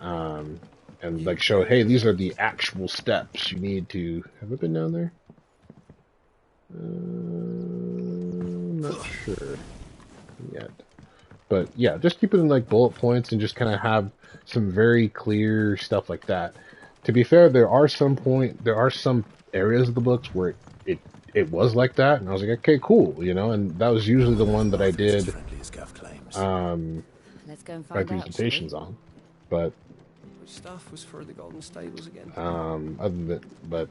And like show, hey, these are the actual steps you need to... Have I been down there? I'm not sure yet. But yeah, just keep it in like bullet points and just kind of have some very clear stuff like that. To be fair, there are some areas of the books where it was like that, and I was like, okay, cool, and that was usually the one that I did my presentations on. But which stuff was for the Golden Stables again? But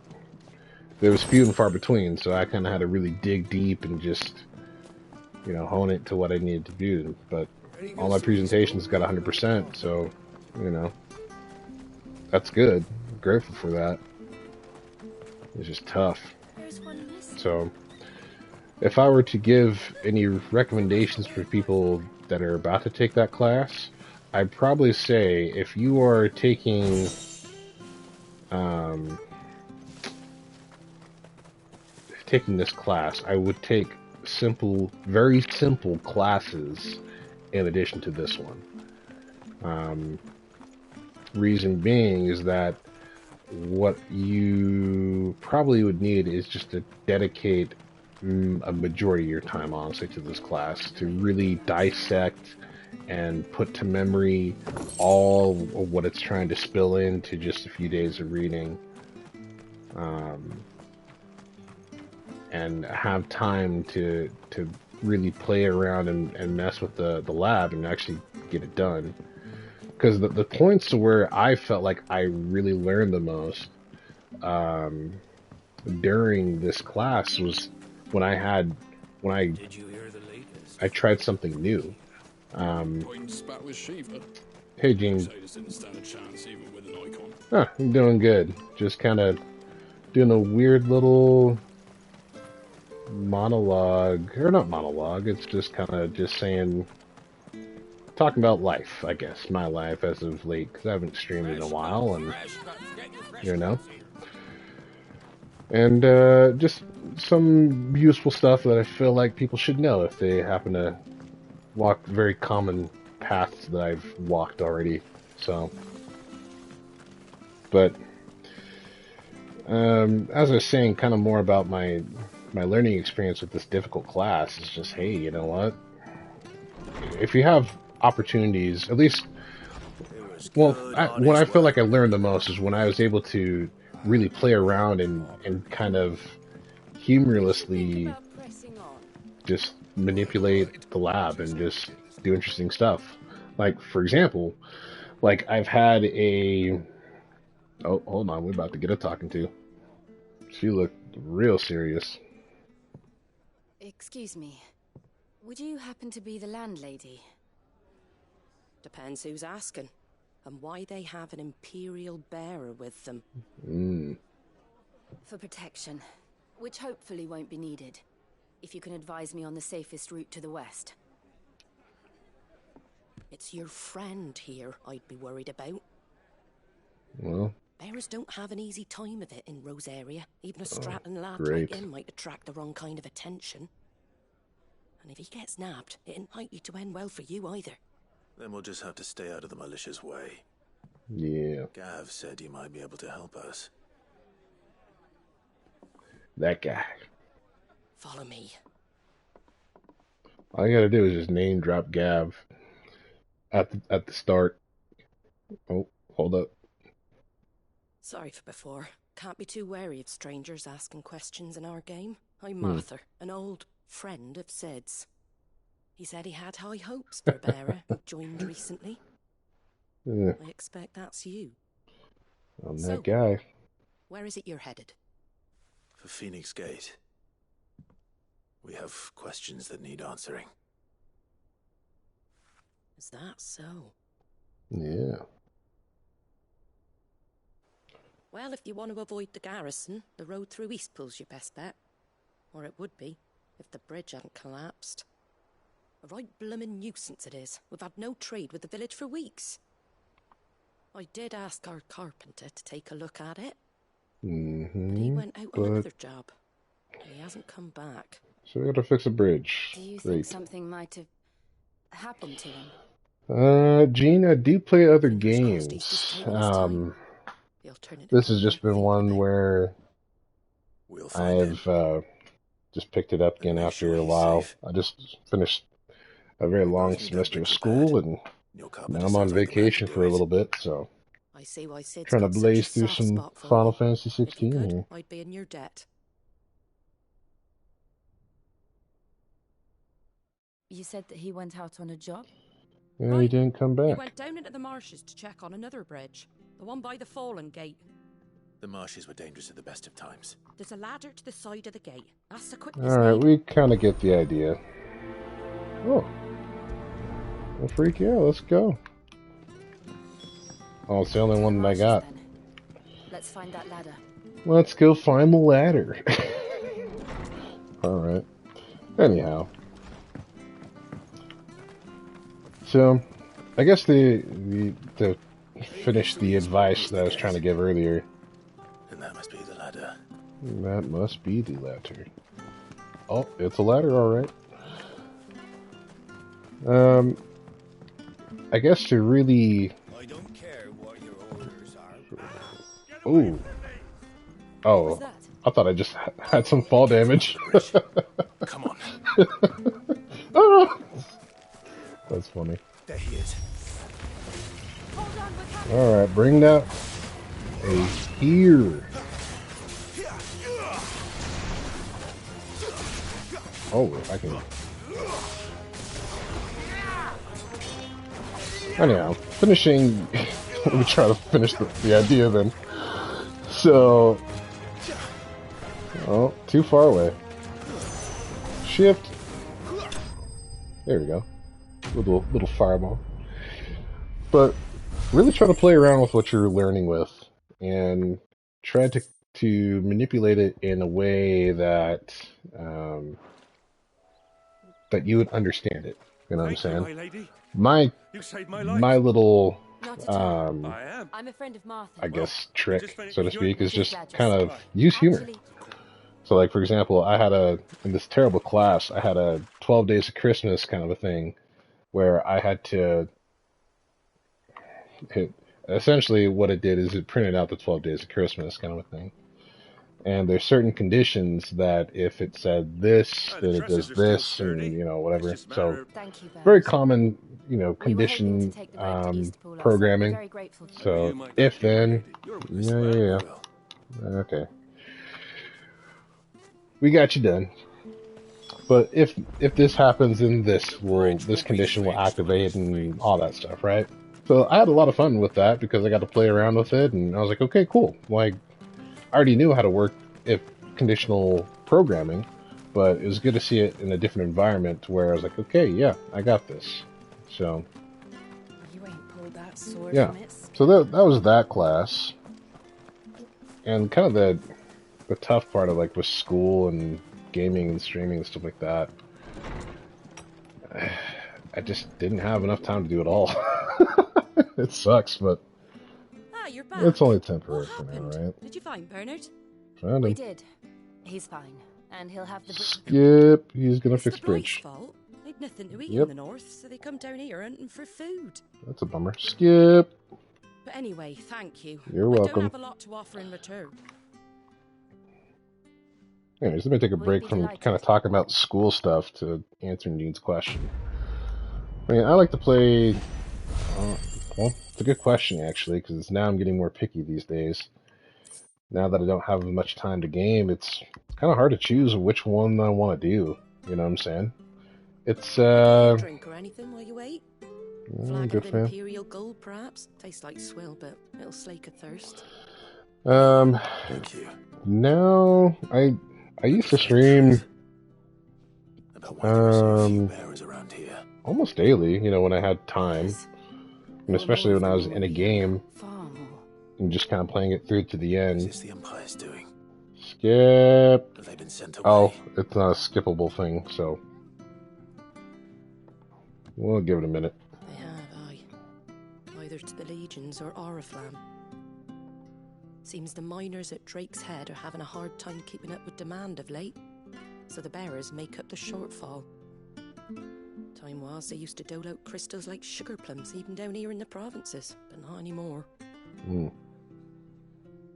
there was few and far between, so I kind of had to really dig deep and just hone it to what I needed to do. But all my presentations got 100%, so that's good. I'm grateful for that. It's just tough. So, if I were to give any recommendations for people that are about to take that class, I'd probably say if you are taking this class, I would take very simple classes in addition to this one. Reason being is that what you probably would need is just to dedicate a majority of your time, honestly, to this class to really dissect and put to memory all of what it's trying to spill into just a few days of reading, and have time to really play around and mess with the lab and actually get it done. Because the points to where I felt like I really learned the most during this class was when I tried something new. Point spat with Shiva. Hey, Gene. Crusaders didn't stand a chance even with an icon. Huh, I'm doing good. Just kind of doing a weird little monologue, or not monologue, it's just kind of just saying, talking about life, I guess, my life as of late, because I haven't streamed in a while, and, you know, and just some useful stuff that I feel like people should know if they happen to walk very common paths that I've walked already, so, but, as I was saying, kind of more about my learning experience with this difficult class is just, hey, you know what? If you have opportunities, at least, well, when I feel like I learned the most is when I was able to really play around and kind of humorlessly just manipulate the lab and just do interesting stuff. Like, for example, like I've had a... Oh, hold on, we're about to get a talking to. She looked real serious. Excuse me. Would you happen to be the landlady? Depends who's asking, and why they have an Imperial bearer with them. For protection, which hopefully won't be needed. If you can advise me on the safest route to the west. It's your friend here I'd be worried about. Well... Bearers don't have an easy time of it in Rosaria. Even a strapping lad great. like him might attract the wrong kind of attention. And if he gets nabbed, it ain't likely to end well for you either. Then we'll just have to stay out of the malicious way. Yeah. Gav said he might be able to help us. That guy. Follow me. All you gotta do is just name drop Gav at the start. Oh, hold up. Sorry for before. Can't be too wary of strangers asking questions in our game. I'm Martha, an old friend of Sid's. He said he had high hopes for a bearer who joined recently. Yeah. I expect that's you. I'm that guy. Where is it you're headed? For Phoenix Gate. We have questions that need answering. Is that so? Yeah. Well, if you want to avoid the garrison, the road through Eastpool's your best bet. Or it would be, if the bridge hadn't collapsed. A right bloomin' nuisance it is. We've had no trade with the village for weeks. I did ask our carpenter to take a look at it. But he went out on another job. He hasn't come back. So we gotta fix a bridge. Do you think something might have happened to him? Gene, I do play other games. This has just been one where I've just picked it up again after a while. I just finished a very long semester of school, and now I'm on vacation for a little bit, so trying to blaze through some Final Fantasy 16 here. I'd be in your debt. You said that he went out on a job? Yeah, he didn't come He back. went down into the marshes to check on another bridge. The one by the Fallen Gate. The marshes were dangerous at the best of times. There's a ladder to the side of the gate. That's the quickest. Alright, we kind of get the idea. Oh. Well, freak yeah, let's go. Oh, it's the only one that I got. Let's find that ladder. Let's go find the ladder. Alright. Anyhow. So, I guess to finish the advice that I was trying to give earlier. And that must be the ladder. That must be the ladder. Oh, it's a ladder, alright. I guess to really... I don't care what your orders are. Ooh. Oh, I thought I just had some fall damage. Come on. Ah! That's funny. There he is. Alright, bring that a here. Oh, I can... Anyhow, finishing... Let me try to finish the idea then. So... Oh, too far away. Shift. There we go. Little fireball. But really try to play around with what you're learning with, and try to manipulate it in a way that that you would understand it. You know what I'm saying? my lady. My You saved my life. my little Not at all. I am. I'm a friend of Martha. I guess just trick, finished so to with speak, your- is just Just kind of use humor. Actually, So, like, for example, I had in this terrible class, I had a 12 Days of Christmas kind of a thing where I had to essentially what it did is it printed out the 12 Days of Christmas kind of a thing. And there's certain conditions that if it said this, then it does this, and, you know, whatever. So, thank you, Bert. very common, you know, We were hoping to condition take the road to Eastpool also. programming. We're very grateful for So, it. if then, yeah. Okay. We got you done. But if this happens, then this condition will activate and all that stuff, right? So I had a lot of fun with that because I got to play around with it, and I was like, okay, cool. Like, I already knew how to work if conditional programming, but it was good to see it in a different environment where I was like, okay, yeah, I got this. So You ain't pulled that sword yeah, from its... so that was that class, and kind of the tough part of like with school and gaming and streaming and stuff like that. I just didn't have enough time to do it all. It sucks, but Ah, you're back. it's only temporary What for now, happened? right? Did you find Bernard? Found We him. did. He's fine. And he'll have the... Skip. He's gonna It's fix the Blythe's bridge. fault. They'd nothing to eat Yep. in the north, so they come down here hunting for food. That's a bummer. Skip. But anyway, thank you. You're I welcome. don't have a lot to offer in return. Anyways, let me take a We'd break be from delighted. kind of talking about school stuff to answering Dean's question. I mean, I like to play. Well, it's a good question actually, because now I'm getting more picky these days. Now that I don't have much time to game, it's kind of hard to choose which one I want to do. You know what I'm saying? It's Drink or anything while you wait? Flagon good of fan. Imperial Gold, perhaps? Tastes like swill, but it'll slake a thirst. Thank you. Now I used to stream Bearers around here. almost daily, you know, when I had time. And especially when I was in a game and just kind of playing it through to the Is end. this the Empire's doing? Skip. Have they been sent away? Oh, it's not a skippable thing, so we'll give it a minute. They have, aye. Either to the Legions or Oriflamme. Seems the miners at Drake's Head are having a hard time keeping up with demand of late, so the bearers make up the shortfall. Time was they used to dole out crystals like sugar plums even down here in the provinces, but not anymore.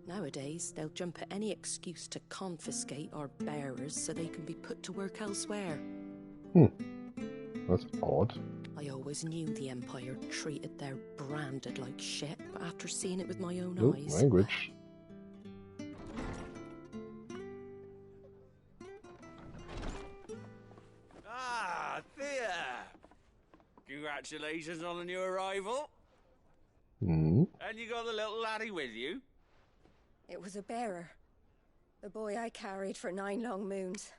Nowadays, they'll jump at any excuse to confiscate our bearers so they can be put to work elsewhere. That's odd. I always knew the Empire treated their branded like shit, but after seeing it with my own Nope, eyes... language. Ah, Thea! Congratulations on the new arrival. And you got the little laddie with you? It was a bearer. The boy I carried for 9 long moons.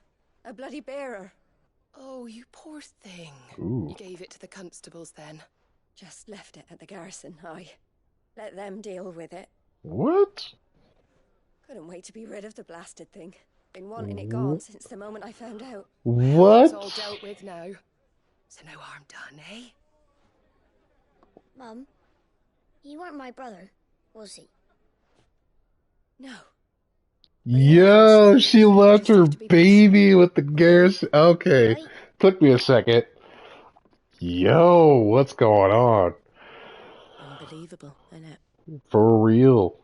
A bloody bearer. Oh, you poor thing. Ooh. You gave it to the constables then? Just left it at the garrison, I. Let them deal with it. What? Couldn't wait to be rid of the blasted thing. Been wanting it gone since the moment I found out. What? It's all dealt with now. So no harm done, eh? Mum, you weren't my brother, was he? No. Yo, she left her baby with the garrison. Okay, took me a second. Yo, what's going on? Unbelievable, innit? For real.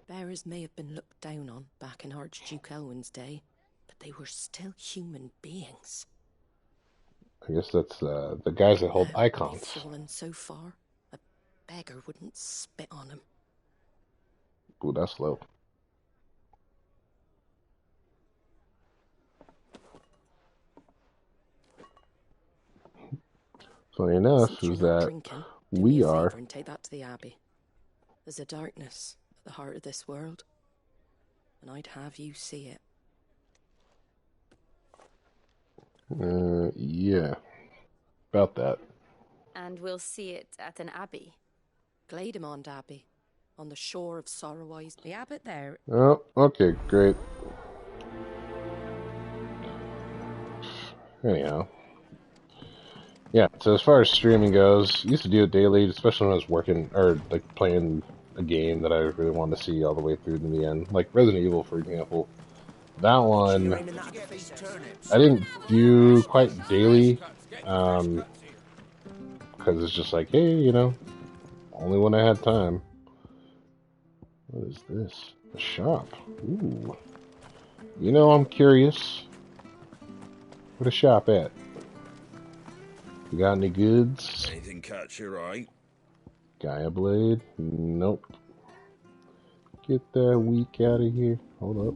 Bearers may have been looked down on back in Archduke Elwin's day, but they were still human beings. I guess that's the guys that hold They've icons. fallen so far, a beggar wouldn't spit on them. Ooh, that's low. Funny enough Since you're is not that drinking, do we me a are. favour and take that to the Abbey. There's a darkness at the heart of this world, and I'd have you see it. Yeah. About that. And we'll see it at an abbey. Glademond Abbey, on the shore of Sorrowise. The abbot there. Oh, okay, great. Anyhow. Yeah, so as far as streaming goes, I used to do it daily, especially when I was working, or like playing a game that I really wanted to see all the way through to the end. Like Resident Evil, for example. That one, I didn't do quite daily, because it's just like, hey, you know, only when I had time. What is this? A shop. Ooh. You know, I'm curious. Where the shop at? You got any goods? Anything catch your eye? Gaia Blade? Nope. Get that weak out of here. Hold up.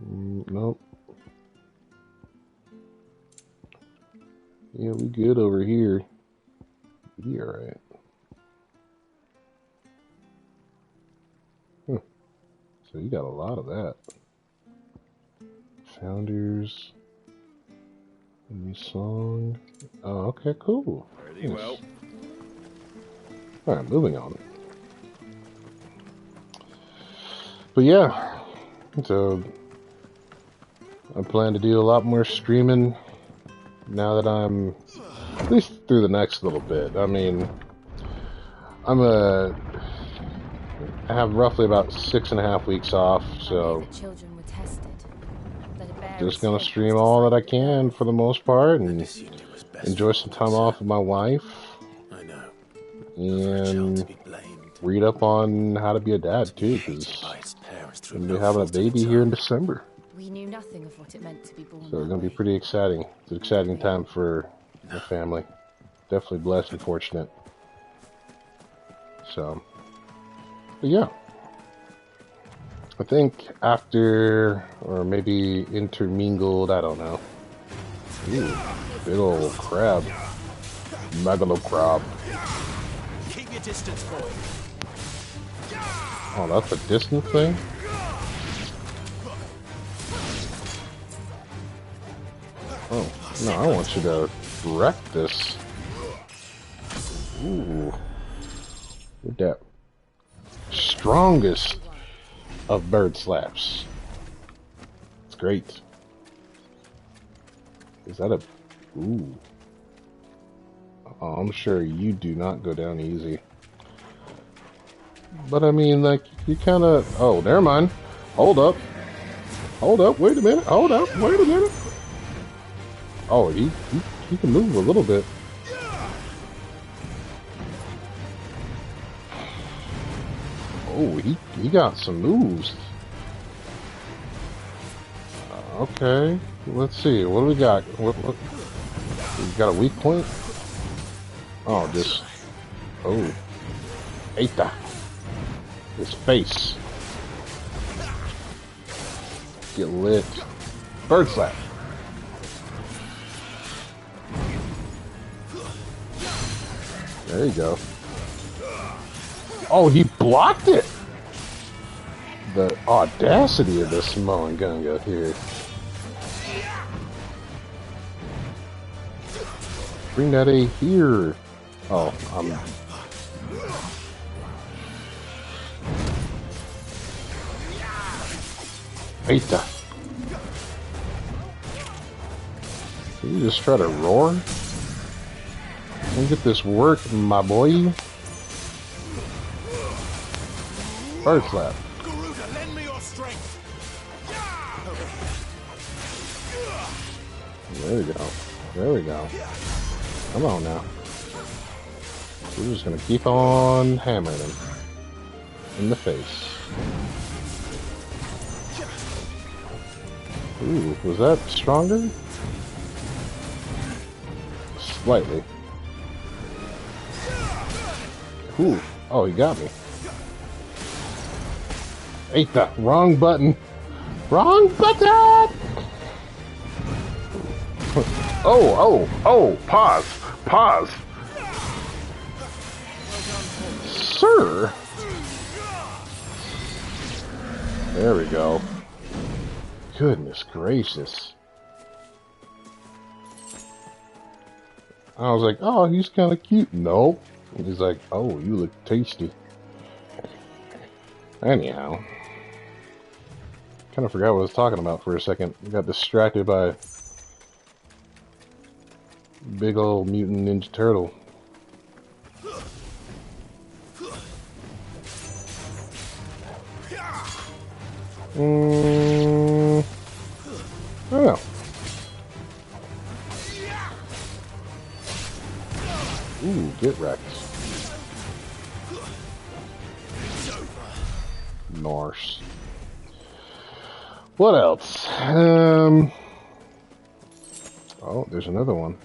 Nope. Yeah, we good over here. We alright. Huh. So you got a lot of that. Founders. A new song. Oh, okay, cool. Pretty well. Alright, moving on. But yeah. So I plan to do a lot more streaming now that I'm at least through the next little bit. I mean, I have roughly about 6.5 weeks off, so just gonna stream all that I can for the most part and enjoy some time off with my wife. I know. And read up on how to be a dad too, because I'm gonna be having a baby here in December. We knew nothing of what it meant to be born. So it's gonna be pretty exciting. It's an exciting time for the family. Definitely blessed and fortunate. So, but yeah. I think after, or maybe intermingled, I don't know. Ooh, big old crab. Megalo crab. Keep your distance, boy. Oh, that's a distance thing? Oh, no, I want you to wreck this. Ooh. With that strongest of bird slaps. It's great. Is that a... Ooh. Oh, I'm sure you do not go down easy. But I mean, like, you kind of... Oh, never mind. Hold up. Hold up. Wait a minute. Hold up. Wait a minute. Oh, he can move a little bit. Oh, he got some moves. Okay, let's see. What do we got? What, we got a weak point? Oh, just... Oh. Eita. His face. Get lit. Bird slap. There you go. Oh, he blocked it! The audacity of this Samoan Gunga here. Bring that A here. Oh, Eita. Can you just try to roar? Let me get this work, my boy. Bird slap. There we go. There we go. Come on now. We're just gonna keep on hammering him in the face. Ooh, was that stronger? Slightly. Ooh, oh, he got me. Ate the wrong button. Wrong button! Oh, pause. Pause. Sir. There we go. Goodness gracious. I was like, oh, he's kind of cute. Nope. He's like, oh, you look tasty. Anyhow. Kind of forgot what I was talking about for a second. Got distracted by big old mutant Ninja Turtle. I don't know. Ooh, get wrecked. Norse. What else? Oh, there's another one.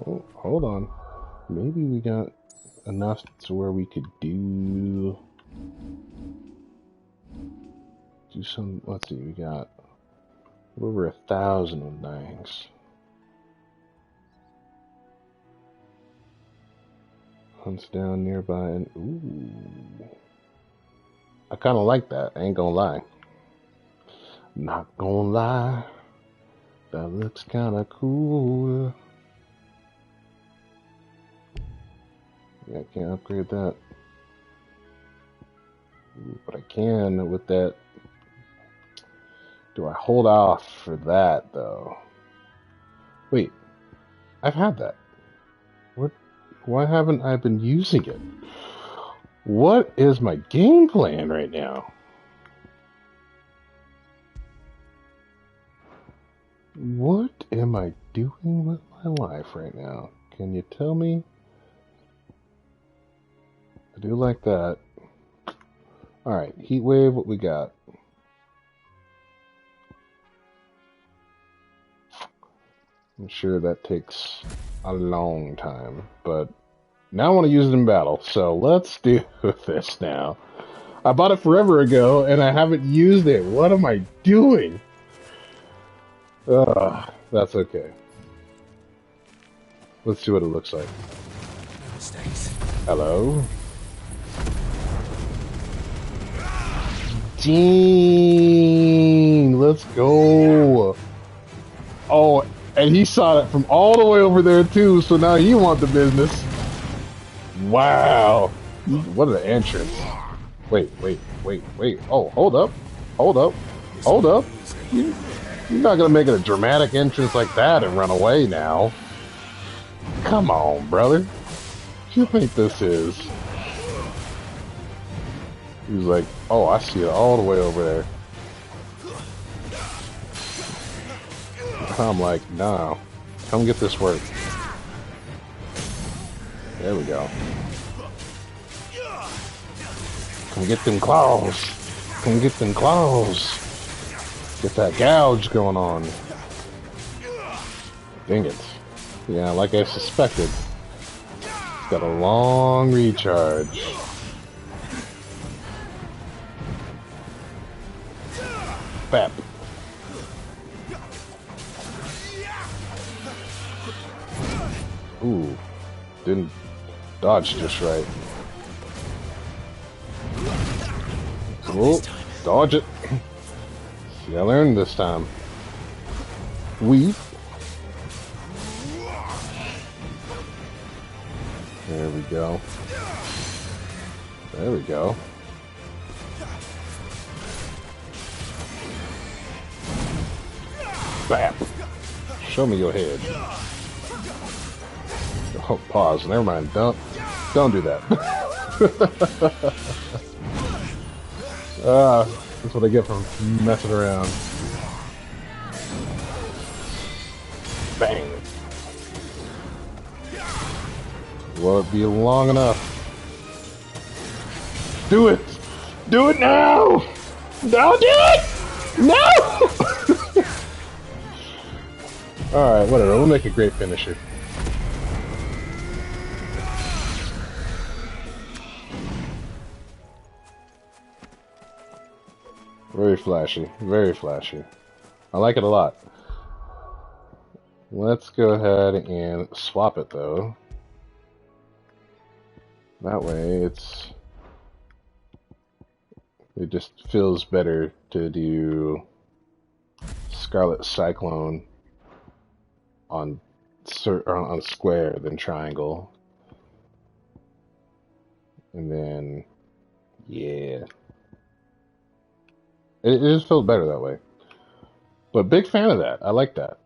Oh, hold on. Maybe we got enough to where we could do some. Let's see, we got over 1,000 of things. Hunts down nearby and ooh. I kind of like that. I ain't gonna lie. Not gonna lie. That looks kind of cool. Yeah, I can't upgrade that. Ooh, but I can with that. Do I hold off for that though? Wait, I've had that. What? Why haven't I been using it? What is my game plan right now? What am I doing with my life right now? Can you tell me? I do like that. Alright, heat wave, what we got? I'm sure that takes a long time, but now I want to use it in battle, so let's do this now. I bought it forever ago, and I haven't used it. What am I doing? That's okay. Let's see what it looks like. No mistakes. Hello? Dang! Let's go! Oh, and he saw it from all the way over there, too, so now he wants the business. Wow! What an entrance. Wait. Oh, hold up. You're not gonna make it a dramatic entrance like that and run away now. Come on, brother. What do you think this is? He was like, oh, I see it all the way over there. I'm like, no. Come get this work. There we go. Come get them claws. Get that gouge going on. Dang it. Yeah, like I suspected. It's got a long recharge. Bap. Ooh. Didn't dodge just right. Oh, dodge it. See, I learned this time. Weave. There we go. There we go. Bap. Show me your head. Oh, pause. Never mind. Don't do that. That's what I get from messing around. Bang. Will it be long enough? Do it! Do it now! Don't do it! No! Alright, whatever. We'll make a great finisher. Very flashy. Very flashy. I like it a lot. Let's go ahead and swap it, though. That way, it just feels better to do Scarlet Cyclone on on square than triangle. And then, yeah. It just feels better that way. But big fan of that. I like that.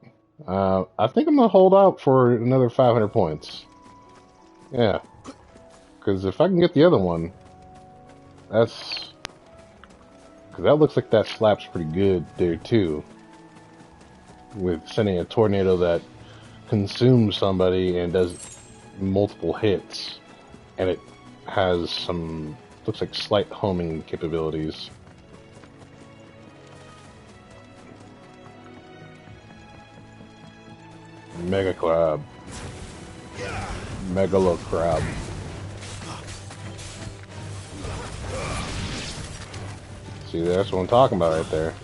I think I'm going to hold out for another 500 points. Yeah. Because if I can get the other one, that's... Because that looks like that slaps pretty good there, too. With sending a tornado that consumes somebody and does multiple hits. And it has some... looks like slight homing capabilities. Mega crab. Megalo crab. See, that's what I'm talking about right there.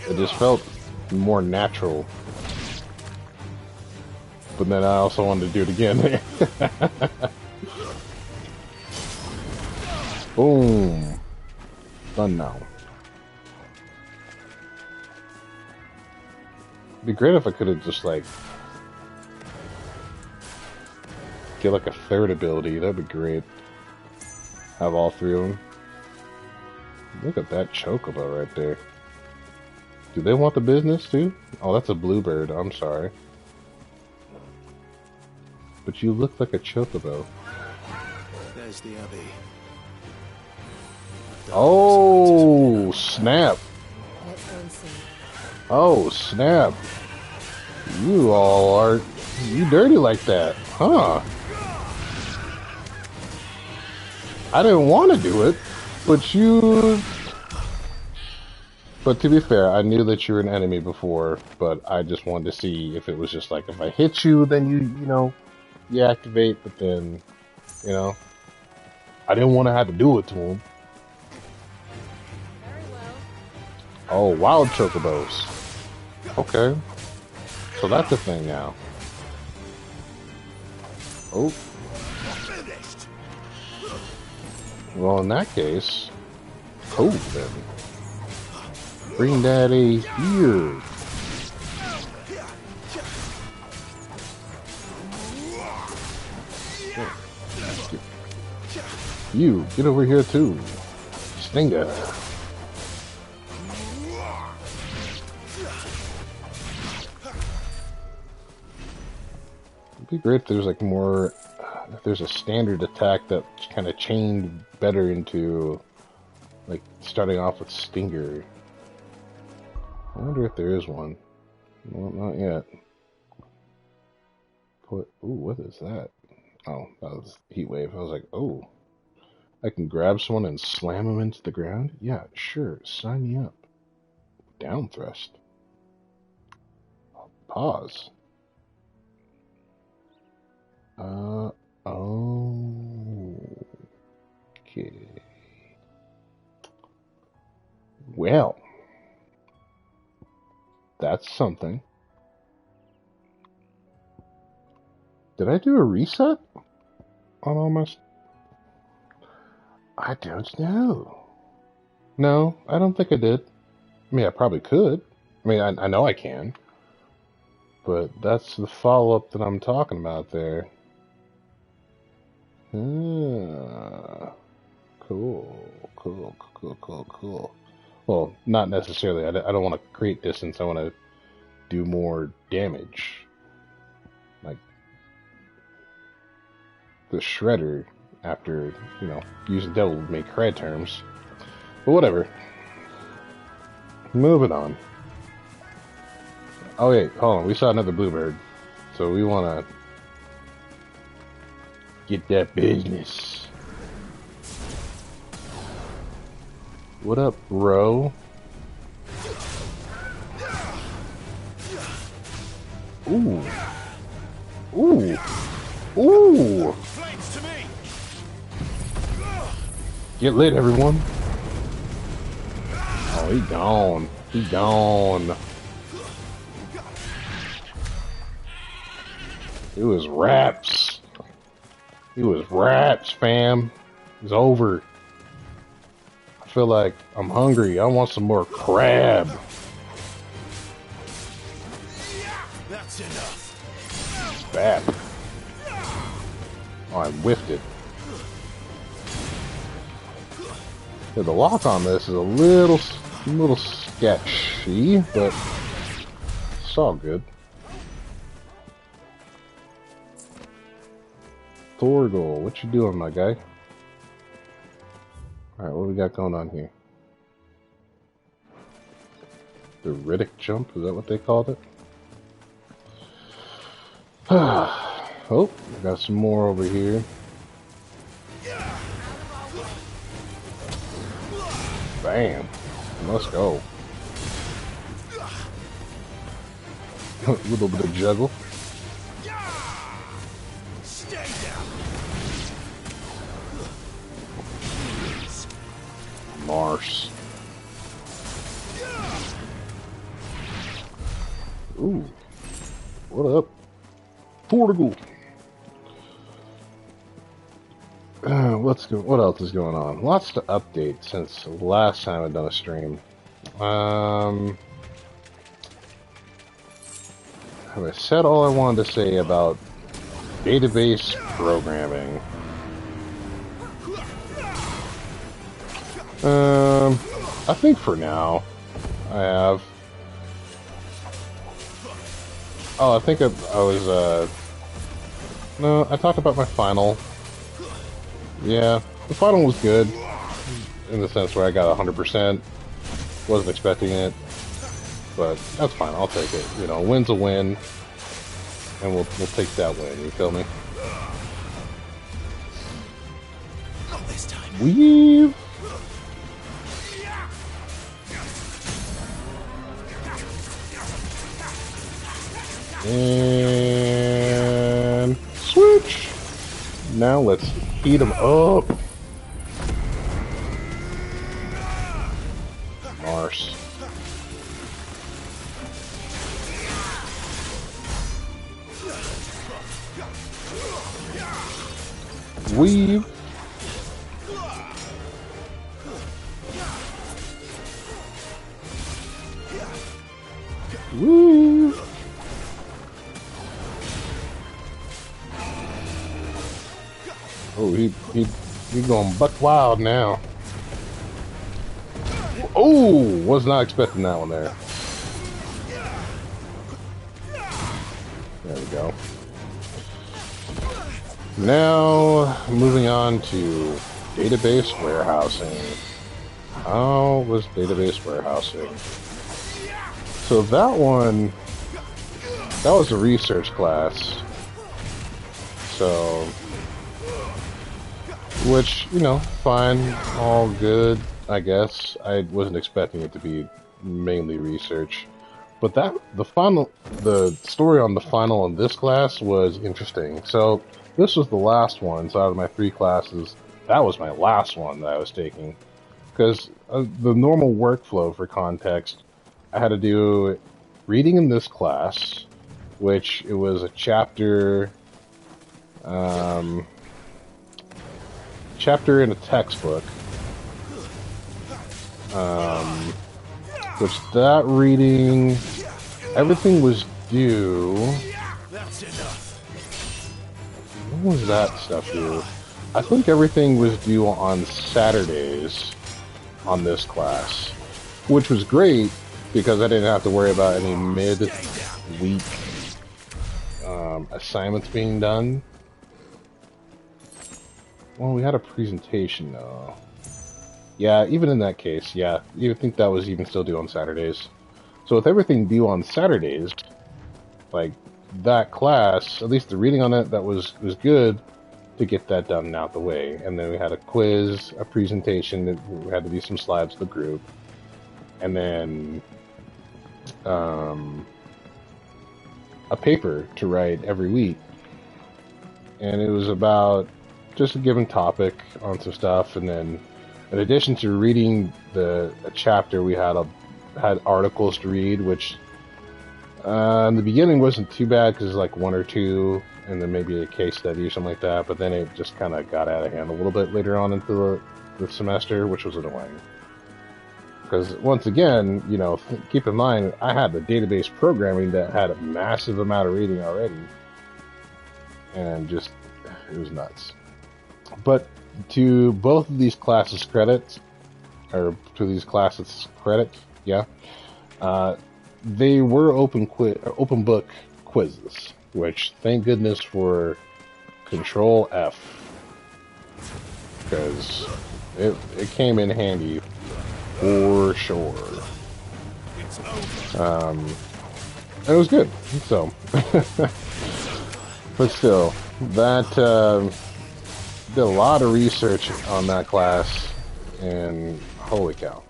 It just felt more natural. But then I also wanted to do it again. Boom. Done now. It'd be great if I could have just, like, get, like, a third ability. That'd be great. Have all three of them. Look at that chocobo right there. Do they want the business, too? Oh, that's a bluebird. I'm sorry. But you look like a chocobo. There's the abbey. Oh, snap. Oh, snap. You all are... You dirty like that, huh? I didn't want to do it, but you... But to be fair, I knew that you were an enemy before, but I just wanted to see if it was just like, if I hit you, then you know, you activate, but then, you know, I didn't want to have to do it to him. Oh, wild chocobos. Okay. So that's a thing now. Oh. Well, in that case, cool then. Bring Daddy here. You, get over here too. Stinger. It'd be great if there's like more, if there's a standard attack that kind of chained better into, like, starting off with Stinger. I wonder if there is one. Well, not yet. Ooh, what is that? Oh, that was Heat Wave. I was like, oh, I can grab someone and slam them into the ground? Yeah, sure, sign me up. Down thrust. Pause. Oh. Okay. Well. That's something. Did I do a reset on all my... I don't know. No, I don't think I did. I mean, I probably could. I mean, I know I can. But that's the follow-up that I'm talking about there. Ah, cool. Well, not necessarily. I don't want to create distance. I want to do more damage. Like the Shredder after, you know, using Devil May Cry terms. But whatever. Moving on. Oh, wait, hold on. We saw another bluebird. So we want to get that business. What up, bro? Ooh. Ooh. Ooh. Get lit, everyone. Oh, he gone. He gone. It was raps. It was raps, fam. It's over. I feel like I'm hungry. I want some more crab. That's enough. Bad. Oh, I whiffed it. Yeah, the lock on this is a little sketchy, but it's all good. Thorgal, what you doing, my guy? Alright, what we got going on here? The Riddick jump, is that what they called it? Oh, we got some more over here. Bam. Let's go. A little bit of juggle. Mars. Ooh. What up? Portugal. What else is going on? Lots to update since the last time I've done a stream. Have I said all I wanted to say about database programming? I think for now I have. Oh, I think I was, no, I talked about my final. Yeah, the final was good, in the sense where I got 100%. Wasn't expecting it, but that's fine, I'll take it. You know, win's a win, and we'll take that win, you feel me? Not this time. Weave! And switch. Now let's heat them up. Mars. Weave. Weave. Oh, he going buck wild now. Oh, was not expecting that one there. There we go. Now, moving on to database warehousing. How was database warehousing? So that one, that was a research class. So, which, you know, fine, all good, I guess. I wasn't expecting it to be mainly research. But the story on the final in this class was interesting. So, this was the last one, so out of my 3 classes, that was my last one that I was taking. Because the normal workflow, for context, I had to do reading in this class, which it was a chapter in a textbook, which that reading, everything was due. That's enough. When was that stuff due? I think everything was due on Saturdays on this class, which was great because I didn't have to worry about any mid-week assignments being done. Well, we had a presentation though. Yeah, even in that case, yeah, you would think that was even still due on Saturdays. So with everything due on Saturdays, like that class, at least the reading on it, that was good to get that done and out the way. And then we had a quiz, a presentation, that we had to do some slides to the group, and then a paper to write every week. And it was about just a given topic on some stuff, and then in addition to reading a chapter, we had articles to read, which in the beginning wasn't too bad because it's like 1 or 2, and then maybe a case study or something like that. But then it just kind of got out of hand a little bit later on into the semester, which was annoying. Because once again, you know, keep in mind, I had the database programming that had a massive amount of reading already. And just, it was nuts. But to both of these classes' credit, yeah, they were open book quizzes, which thank goodness for Control F, because it came in handy for sure. And it was good. So, but still, that did a lot of research on that class, and holy cow.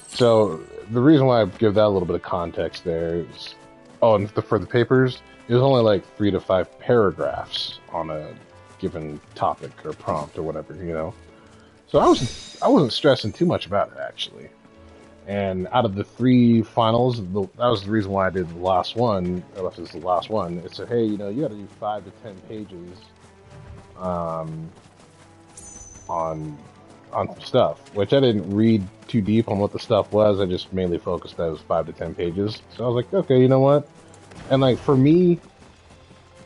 So the reason why I give that a little bit of context there is, and for the papers, it was only like 3 to 5 paragraphs on a given topic or prompt or whatever, you know. So I wasn't stressing too much about it, actually. And out of the 3 finals, that was the reason why I did the last one. Unless it's the last one, it said, hey, you know, you got to do 5 to 10 pages on stuff, which I didn't read too deep on what the stuff was. I just mainly focused that it was 5 to 10 pages. So I was like, okay, you know what? And like for me,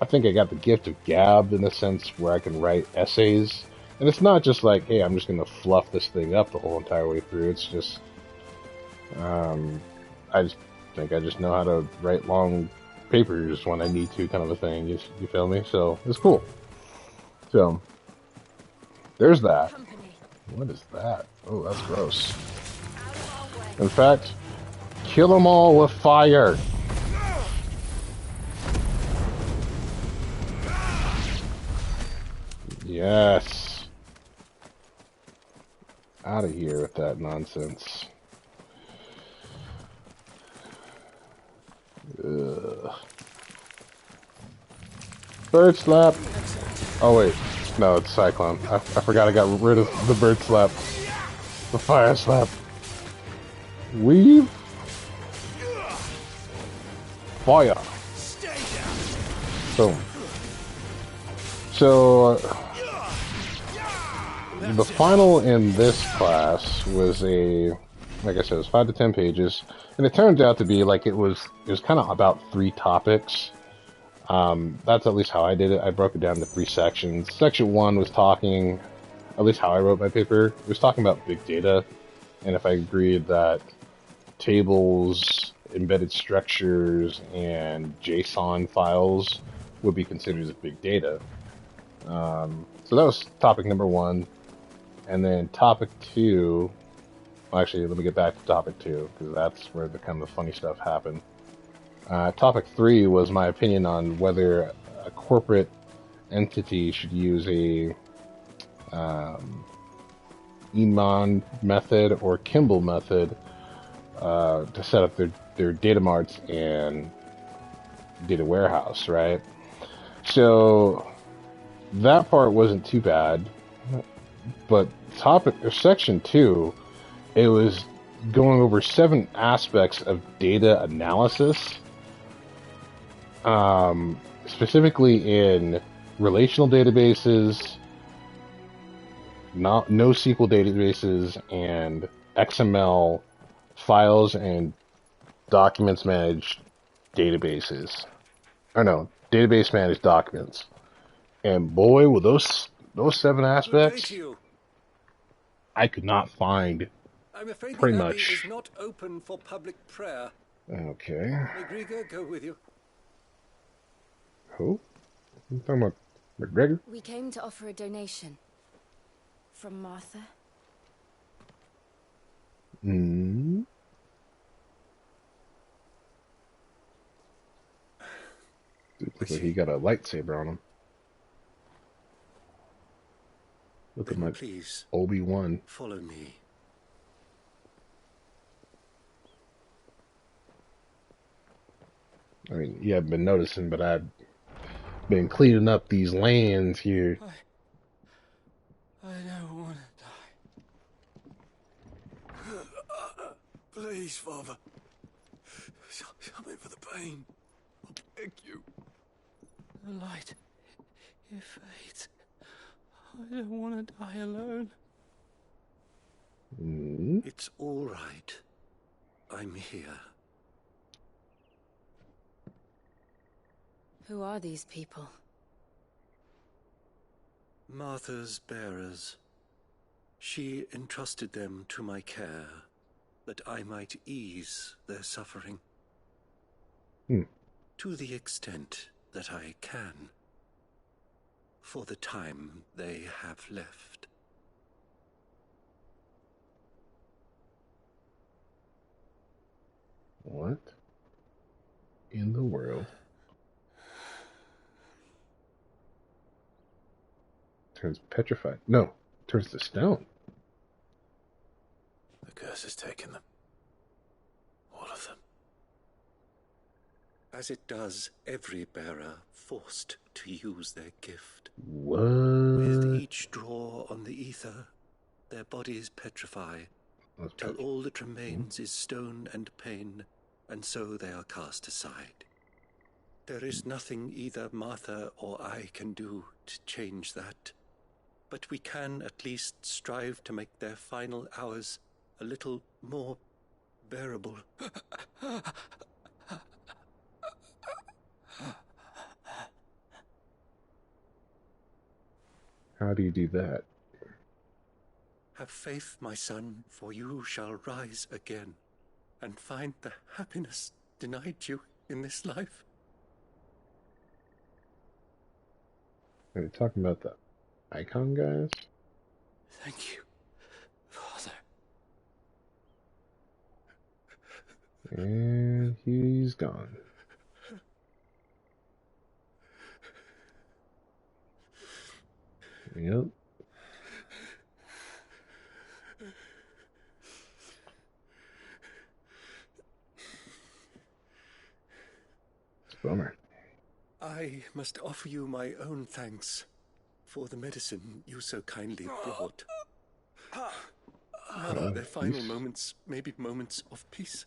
I think I got the gift of gab in the sense where I can write essays. And it's not just like, hey, I'm just going to fluff this thing up the whole entire way through. It's just, I just think I just know how to write long papers when I need to, kind of a thing. You feel me? So it's cool. So there's that. What is that? Oh, that's gross. In fact, kill them all with fire. Yes. Out of here with that nonsense. Ugh. Bird slap. Oh wait, no, it's Cyclone. I forgot I got rid of the bird slap. The fire slap. Weave. Fire. Boom. So the final in this class was like I said, it was 5 to 10 pages, and it turned out to be like it was kind of about 3 topics. That's at least how I did it. I broke it down into 3 sections. Section 1 was talking, at least how I wrote my paper, it was talking about big data, and if I agreed that tables, embedded structures, and JSON files would be considered as big data. So that was topic number 1, and then topic 2. Actually, let me get back to topic 2, because that's where the kind of funny stuff happened. Topic 3 was my opinion on whether a corporate entity should use a Emon method or Kimball method to set up their data marts and data warehouse, right? So that part wasn't too bad, but section 2, it was going over 7 aspects of data analysis, specifically in relational databases, NoSQL databases, and XML files and documents managed databases. Or no, database managed documents. And boy, with those 7 aspects, I could not find I'm afraid pretty the Abbey much. is not open for public prayer. Okay. McGregor, go with you. Who? You talking about McGregor? We came to offer a donation. From Martha. Hmm. Looks like he got a lightsaber on him. Looking like Please, Obi-Wan. follow me. I mean, you haven't been noticing, but I've been cleaning up these lands here. I don't want to die. Please, Father. Something for the pain. I beg you. The light, it fades. I don't want to die alone. Mm. It's all right. I'm here. Who are these people? Martha's bearers. She entrusted them to my care, that I might ease their suffering. To the extent that I can, for the time they have left. What in the world? Turns petrified. No, turns to stone. The curse has taken them. All of them. As it does every bearer forced to use their gift. What? With each draw on the ether, their bodies petrify, till all that remains is stone and pain, and so they are cast aside. There is nothing either Martha or I can do to change that, but we can at least strive to make their final hours a little more bearable. How do you do that? Have faith, my son, for you shall rise again, and find the happiness denied you in this life. Are you talking about the icon guys? Thank you, Father. And he's gone. Yep. It's a bummer. I must offer you my own thanks for the medicine you so kindly brought. Now that their final moments may be moments of peace.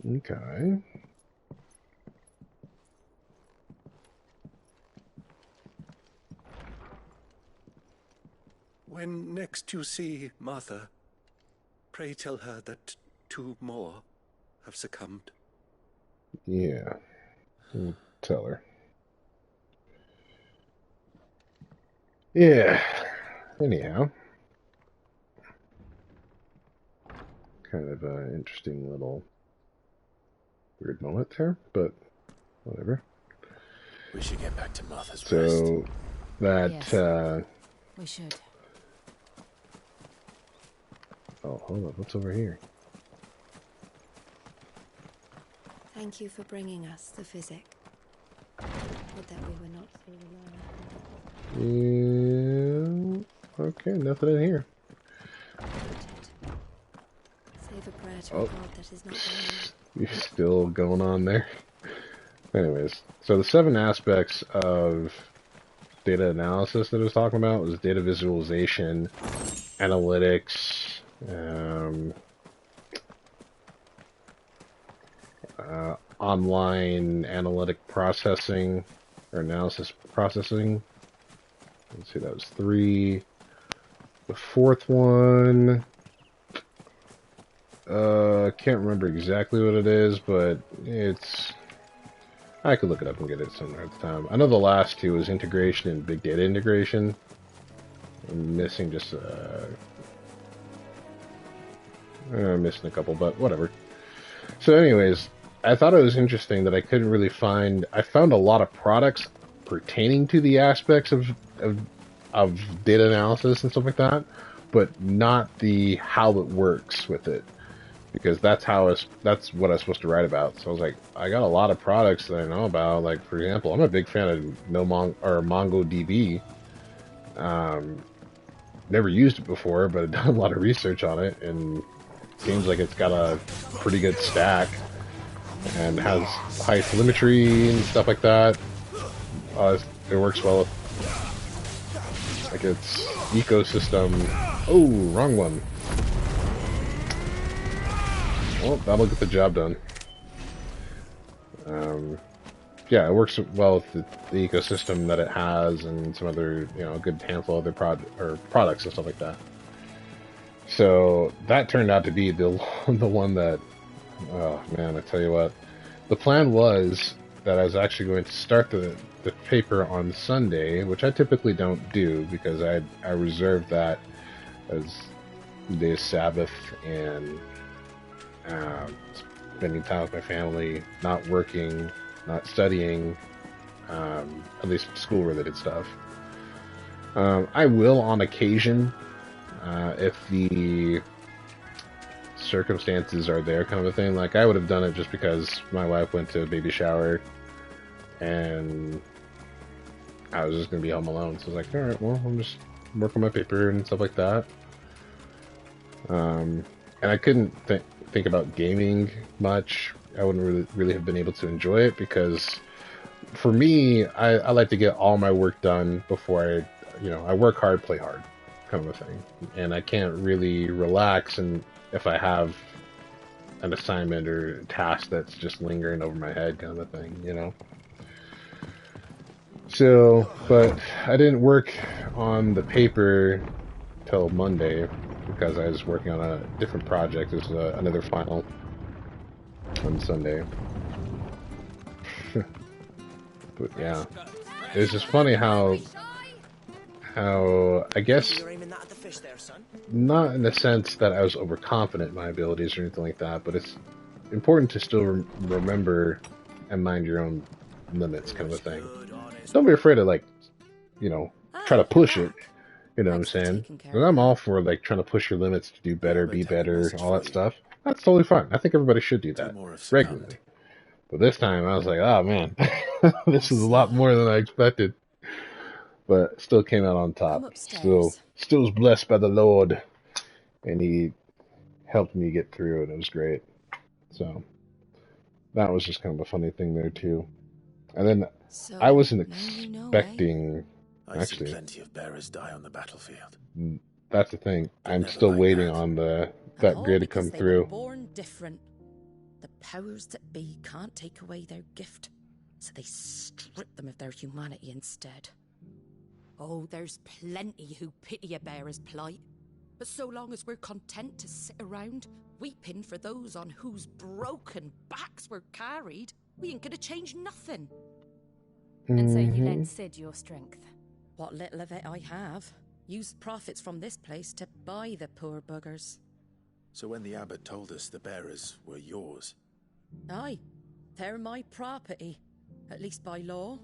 Okay. When next you see Martha, pray tell her that 2 more have succumbed. Yeah. I'll tell her. Yeah. Anyhow. Kind of an interesting little weird moment there, but whatever. We should get back to Martha's rest. So that Yes. We should. Oh, hold on, what's over here? Thank you for bringing us the physic. Would that we were not so reliable. Yeah. Okay, nothing in here. Save a prayer to a God that is not there. You're still going on there. Anyways, so the 7 aspects of data analysis that I was talking about was data visualization, analytics, online analytic processing or analysis processing. Let's see, that was 3. The 4th one, can't remember exactly what it is, but it's, I could look it up and get it somewhere at the time. I know the last 2 is integration and big data integration. I'm missing just missing a couple, but whatever. So anyways, I thought it was interesting that I couldn't really find, I found a lot of products pertaining to the aspects of data analysis and stuff like that, but not the how it works with it, because that's what I was supposed to write about. So I was like, I got a lot of products that I know about. Like, for example, I'm a big fan of MongoDB. Never used it before, but I've done a lot of research on it, and it seems like it's got a pretty good stack and has high telemetry and stuff like that. It works well with like its ecosystem. Oh, wrong one. Well, that'll get the job done. yeah, it works well with the ecosystem that it has, and some other, you know, a good handful of other products and stuff like that. So that turned out to be the one that, oh man, I tell you what, the plan was that I was actually going to start the paper on Sunday, which I typically don't do because I reserve that as the day of Sabbath and spending time with my family, not working, not studying, at least school-related stuff. I will on occasion, if the circumstances are there, kind of a thing. Like, I would have done it just because my wife went to a baby shower and I was just going to be home alone. So I was like, alright, well, I'm just working my paper and stuff like that. And I couldn't think about gaming much. I wouldn't really have been able to enjoy it because for me, I like to get all my work done before I work hard, play hard, kind of a thing. And I can't really relax and if I have an assignment or a task that's just lingering over my head, kind of a thing, you know? So, but I didn't work on the paper till Monday because I was working on a different project. There's another final on Sunday. But yeah, it was just funny how I guess not in the sense that I was overconfident in my abilities or anything like that, but it's important to still remember and mind your own limits, kind of a thing. Don't be afraid to, like, you know, try to push it. You know what I'm saying? And I'm all for, like, trying to push your limits to do better, be better, all that stuff. That's totally fine. I think everybody should do that regularly. But this time I was like, oh man, this is a lot more than I expected. But still came out on top. Still was blessed by the Lord, and He helped me get through it. It was great. So that was just kind of a funny thing there too. And then I wasn't expecting. I've seen plenty of bearers die on the battlefield. That's the thing. I'm still waiting on that grid to come through. They were born different. The powers that be can't take away their gift, so they strip them of their humanity instead. Oh, there's plenty who pity a bearer's plight. But so long as we're content to sit around, weeping for those on whose broken backs we're carried, we ain't gonna change nothing. And so you lent Sid your strength? What little of it I have. Used profits from this place to buy the poor buggers. So when the abbot told us the bearers were yours... Aye, they're my property, at least by law.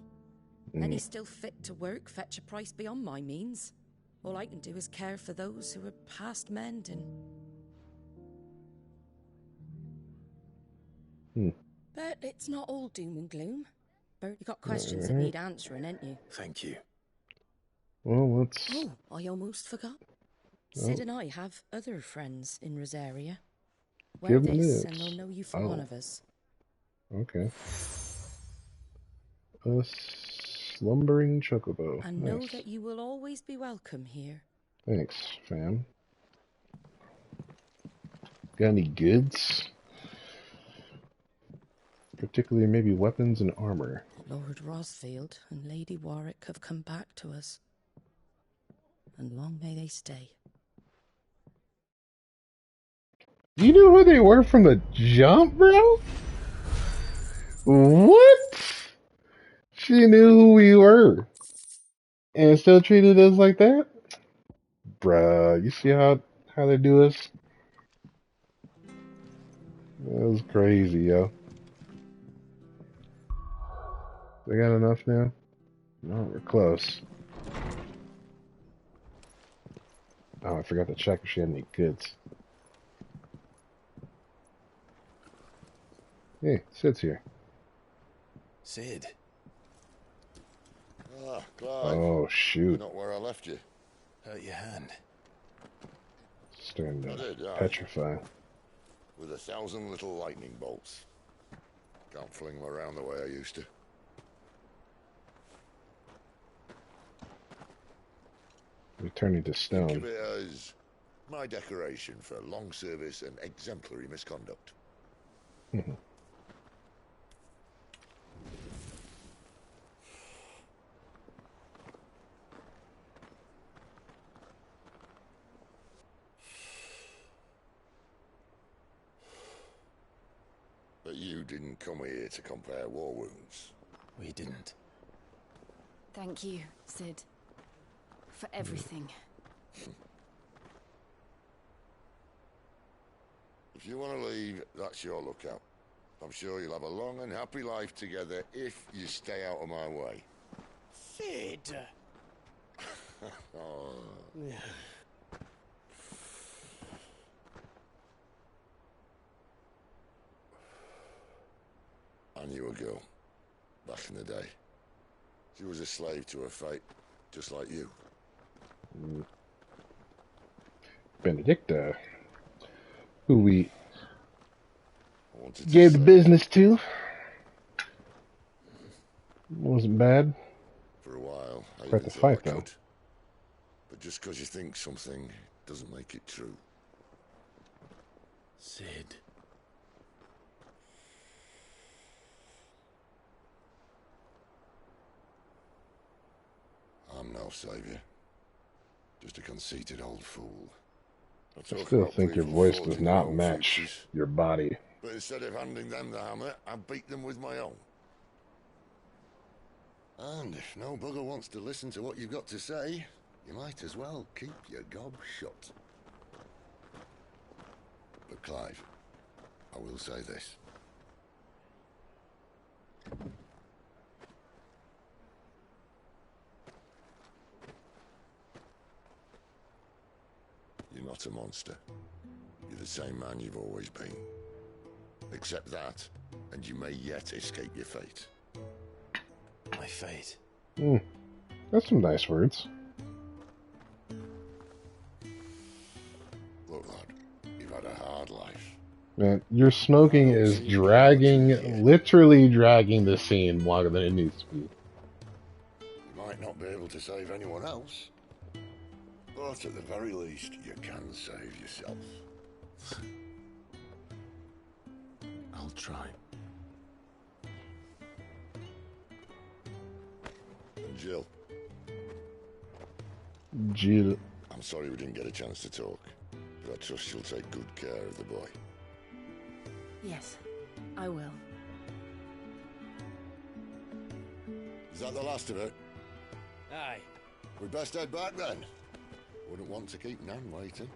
Any still fit to work fetch a price beyond my means. All I can do is care for those who are past mending. But it's not all doom and gloom. Bert, you got questions that need answering, ain't you? Thank you. Well, let's... Oh, I almost forgot. Sid and I have other friends in Rosaria. Wear this and they'll know you for one of us. Okay. A slumbering chocobo. And know that you will always be welcome here. Thanks, fam. Got any goods? Particularly maybe weapons and armor. Lord Rosfield and Lady Warwick have come back to us. And long may they stay. You know who they were from the jump, bro? What? She knew who we were. And still treated us like that? Bruh, you see how they do us? That was crazy, yo. They got enough now? No, we're close. Oh, I forgot to check if she had any goods. Hey, Sid's here. Sid. Ah, Clive. Oh, shoot. Not where I left you. Hurt your hand. Starting to petrify. With 1,000 little lightning bolts. Can't fling them around the way I used to. Returning to stone. Think of it as my decoration for long service and exemplary misconduct. you didn't come here to compare war wounds. We didn't. Thank you, Sid. For everything. If you want to leave, that's your lookout. I'm sure you'll have a long and happy life together if you stay out of my way. Sid! Oh. I knew a girl, back in the day. She was a slave to her fate, just like you. Benedicta, who we gave the business to. Wasn't bad. For a while, I Quite the fight, though. But just because you think something doesn't make it true. Sid. I'm no savior. Just a conceited old fool. I still think your voice does not match your body. But instead of handing them the hammer, I beat them with my own. And if no bugger wants to listen to what you've got to say, you might as well keep your gob shut. But Clive, I will say this. You're not a monster. You're the same man you've always been. Accept that, and you may yet escape your fate. My fate? That's some nice words. Look, lad, you've had a hard life. Man, your smoking is dragging, literally dragging the scene longer than it needs to be. You might not be able to save anyone else, but at the very least, you can save yourself. I'll try. And Jill. Jill. I'm sorry we didn't get a chance to talk, but I trust she'll take good care of the boy. Yes, I will. Is that the last of it? Aye. We'd best head back then. Wouldn't want to keep Nan waiting.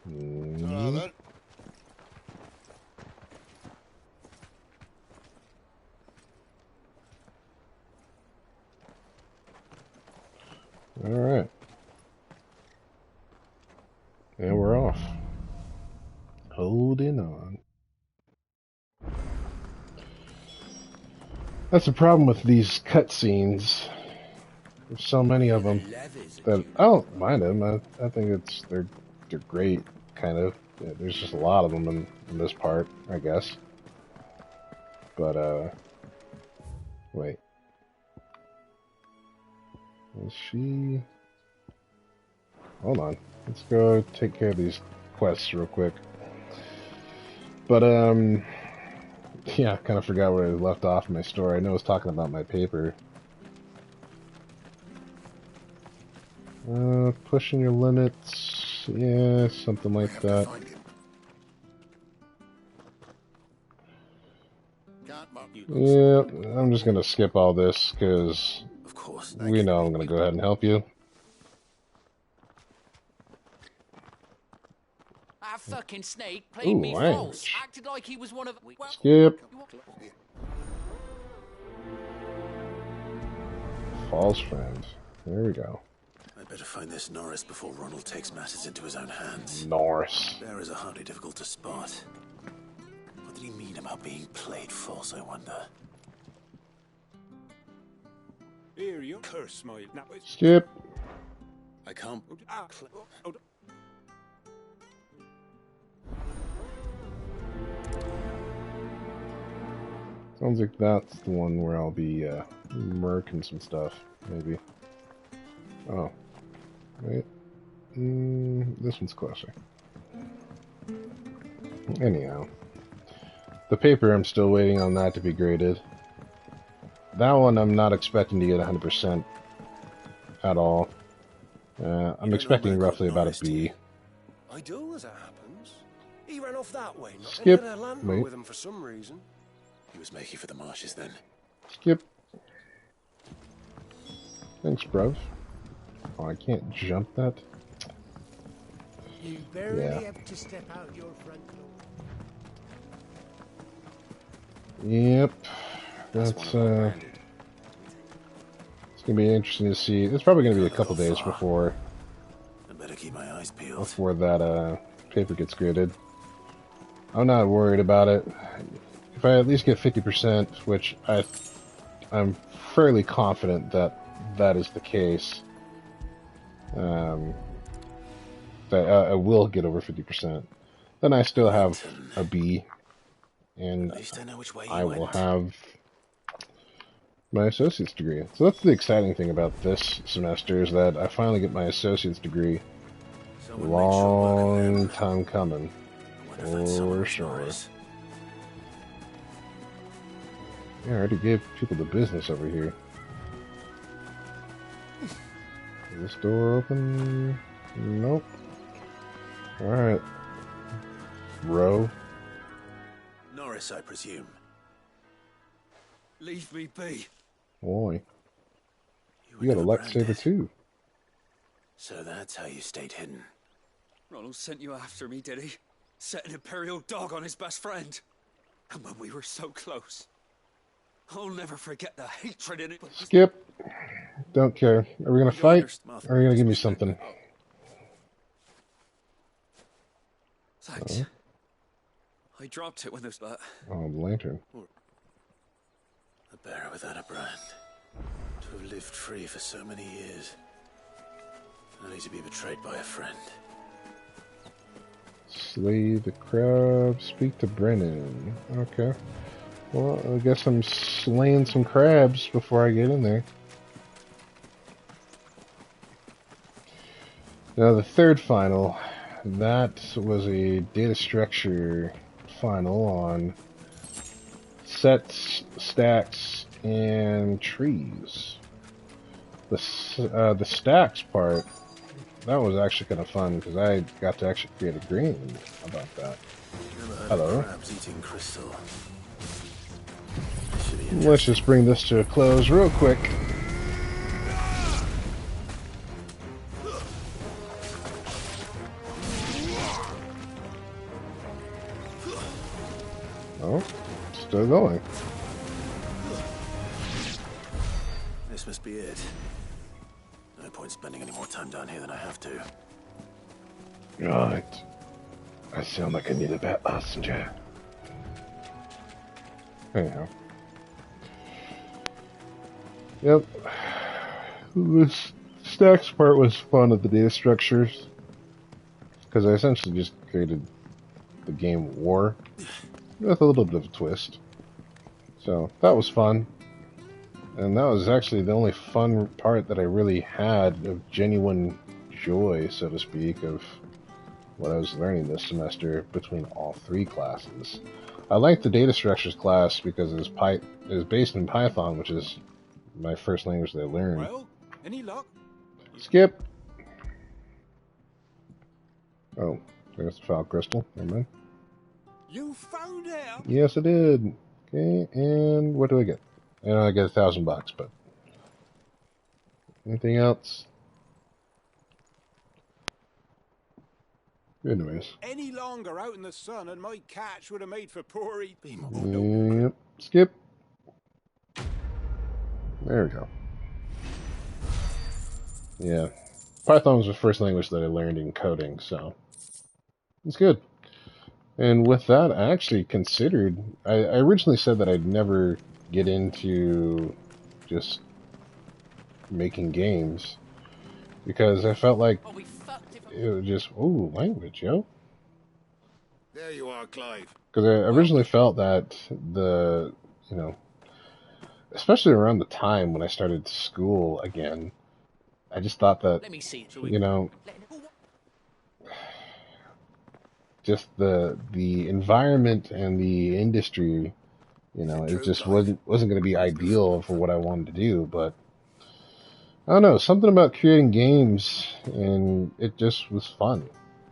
Ta-ra then. Alright. And we're off. Holding on. That's the problem with these cutscenes. There's so many of them that I don't mind them. I think they're great, kind of. Yeah, there's just a lot of them in this part, I guess. But wait. Is she? Hold on. Let's go take care of these quests real quick. But yeah, I kind of forgot where I left off in my story. I know I was talking about my paper. Pushing your limits. Yeah, something like that. Yeah, I'm just gonna skip all this because we know I'm gonna go ahead and help you. That fucking snake played me false. Acted like he was one of. Skip. False friend. There we go. I better find this Norris before Ronald takes matters into his own hands. Norris. Bearers are hardly difficult to spot. What did he mean about being played false, I wonder? Here you curse my... Skip. I can't... Sounds like that's the one where I'll be murking some stuff, maybe. Oh. Wait. This one's closer. Anyhow. The paper, I'm still waiting on that to be graded. That one I'm not expecting to get 100% at all. I'm expecting roughly about a B. I do, as it happens. He ran off that way, not Skip. any other lantern Wait. with him for some reason. He was making for the marshes then. Skip. Thanks, bruv. Oh, I can't jump that. You barely Yeah. have to step out your front door. Yep. That's it's gonna be interesting to see. It's probably gonna be a couple days before I better keep my eyes peeled. before that paper gets graded. I'm not worried about it. If I at least get 50%, which I'm fairly confident that that is the case, that I will get over 50%, then I still have a B, and I will have my associate's degree. So that's the exciting thing about this semester, is that I finally get my associate's degree. Long time coming, for sure. Yeah, I already gave people the business over here. Is this door open? Nope. Alright. Row. Norris, I presume. Leave me be. Boy. You got a lightsaber too. So that's how you stayed hidden. Ronald sent you after me, did he? Set an Imperial dog on his best friend. And when we were so close. I'll never forget the hatred in it. Skip. Don't care. Are we gonna fight? Or are you gonna give me something? Thanks. I dropped it when there was that. Oh, the lantern. A bearer without a brand. To have lived free for so many years. Only to be betrayed by a friend. Slay the crab. Speak to Brennan. Okay. Well, I guess I'm slaying some crabs before I get in there. Now the third final, that was a data structure final on sets, stacks, and trees. The stacks part, that was actually kind of fun because I got to actually create a game about that. Hello. Crabs eating crystal. Let's just bring this to a close real quick. Oh, still going. This must be it. No point spending any more time down here than I have to. Right. I sound like I need a bad passenger. Anyhow. Yep. This stacks part was fun of the data structures. Because I essentially just created the game War with a little bit of a twist. So that was fun. And that was actually the only fun part that I really had of genuine joy, so to speak, of what I was learning this semester between all three classes. I liked the data structures class because it was based in Python, which is my first language that I learned. Well, any luck? Skip. Oh, there's the file crystal. Never mind. You found out? Yes, I did. Okay, and what do I get? I know I get $1,000, but anything else? Anyways. Any longer out in the sun and my catch would have made for poor eat. Yep. Skip. There we go. Yeah. Python was the first language that I learned in coding, so it's good. And with that, I actually considered... I originally said that I'd never get into just making games because I felt like it was just, ooh, language, yo. There you are, Clive. Because I originally felt that especially around the time when I started school again, I just thought that, just the environment and the industry, it just wasn't going to be ideal for what I wanted to do. But I don't know, something about creating games, and it just was fun.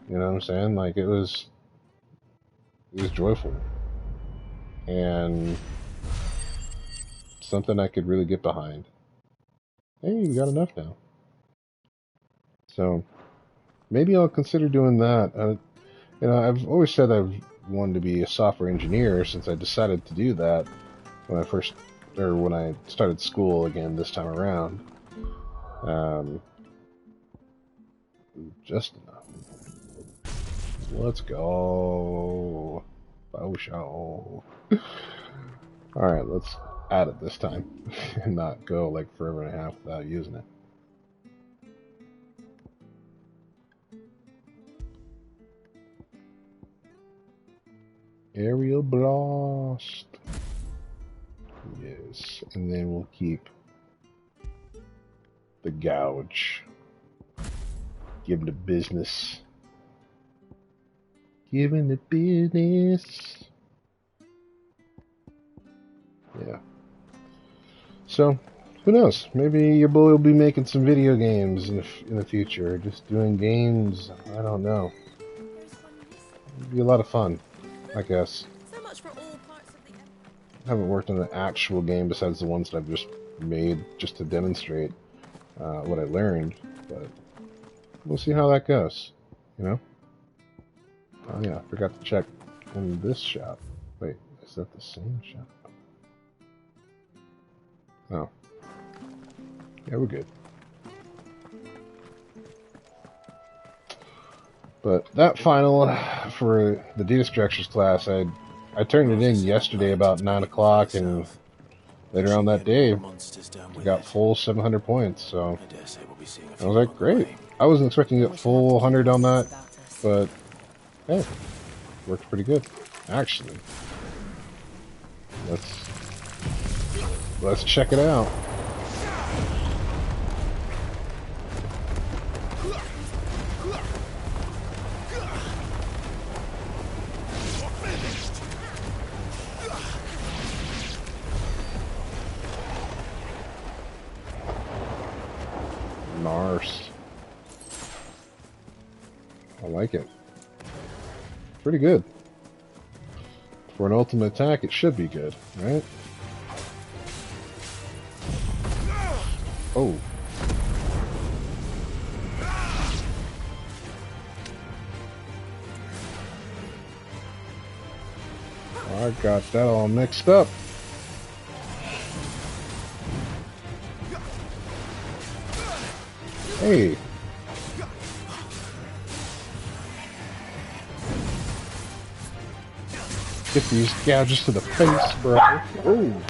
You know what I'm saying? Like, it was joyful. And something I could really get behind. Hey, we got enough now. So, maybe I'll consider doing that. You know, I've always said I've wanted to be a software engineer since I decided to do that when I started school again this time around. Just enough. Let's go. All right, let's add it this time and not go like forever and a half without using it. Aerial blast. Yes, and then we'll keep the gouge. Give him the business. Give him the business. Yeah. So, who knows? Maybe your boy will be making some video games in the future. Just doing games. I don't know. It'd be a lot of fun, I guess. So much for all parts of the... I haven't worked on an actual game besides the ones that I've just made just to demonstrate what I learned, but we'll see how that goes, you know? Oh yeah, I forgot to check in this shop. Wait, is that the same shop? Oh. Yeah, we're good. But that final for the data structures class, I turned it in yesterday about 9 o'clock, and later on that day, I got full 700 points, so I was like, great. I wasn't expecting to get full 100 on that, but hey, worked pretty good, actually. Let's check it out. Narce. I like it. Pretty good. For an ultimate attack, it should be good, right? Oh. I got that all mixed up. Hey. Get these gouges to the face, bro. Oh.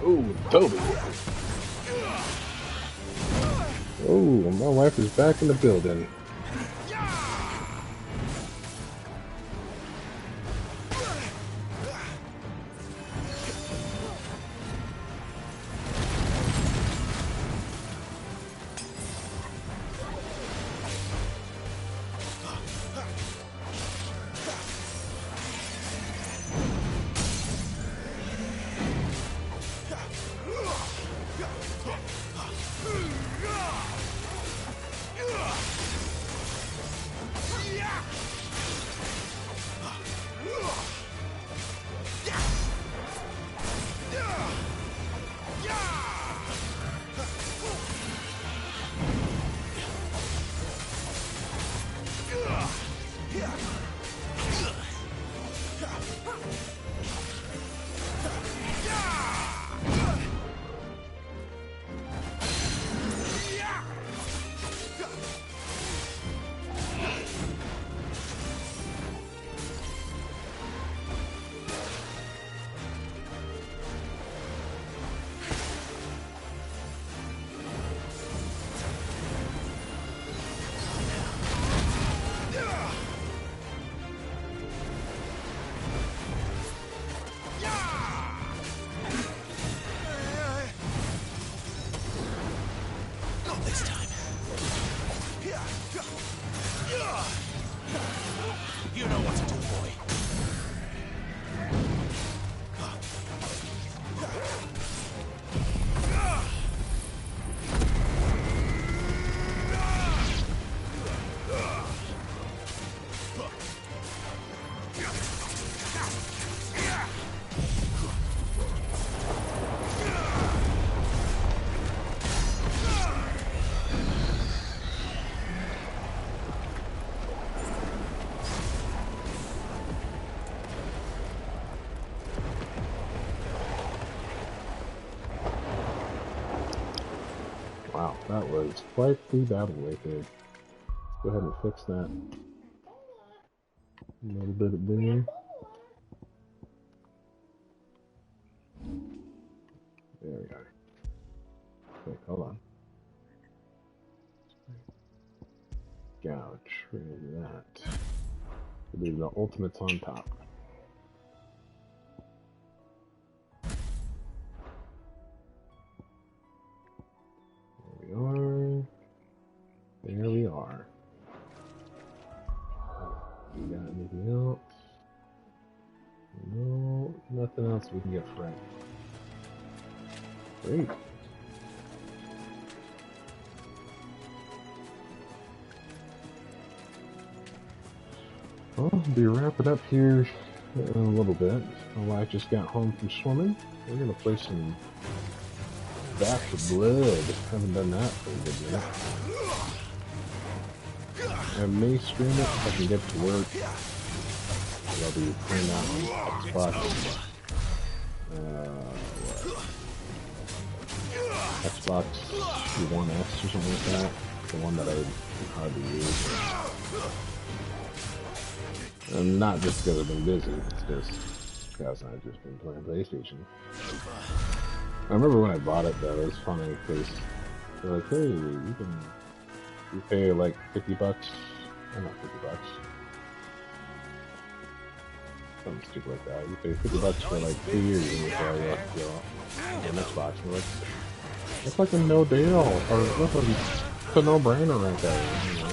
Oh, Toby. Oh, my wife is back in the building. Wow, that was quite the battle right there. Go ahead and fix that. A little bit of there. There we are. Wait, hold on. Gouge, remove that. Leave the ultimates on top. There we are. There we are. You got anything else? No, nothing else we can get Frank. Great. Well, I'll be wrapping up here in a little bit. My wife just got home from swimming. We're gonna play some Back to Blood. Haven't done that for a good minute. I may stream it if I can get to work. I'll be playing that on Xbox. Xbox One S or something like that. The one that I hardly use. And not just because I've been busy, it's just because I've just been playing PlayStation. I remember when I bought it though, it was funny because they're like, hey, you pay like $50, or not $50. Something stupid like that. You pay $50 for like 2 years and you say, yeah, an Xbox. And like, it's like a no deal, or it's a no-brainer right there. You know?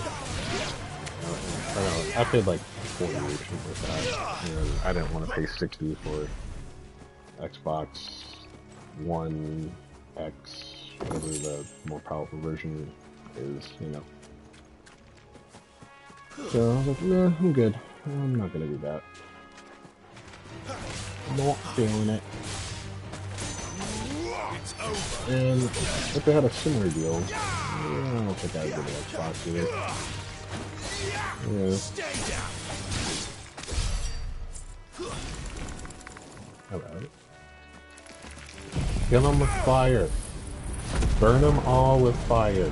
I don't know. I paid like 40 or something like that. You know, I didn't want to pay 60 for Xbox One X, whatever the more powerful version is, you know. So I was like, nah, I'm good. I'm not gonna do that. Not feeling it. And if they had a similar deal, I don't think I would give it Xbox either. Yeah. Alright. Kill them with fire. Burn them all with fire.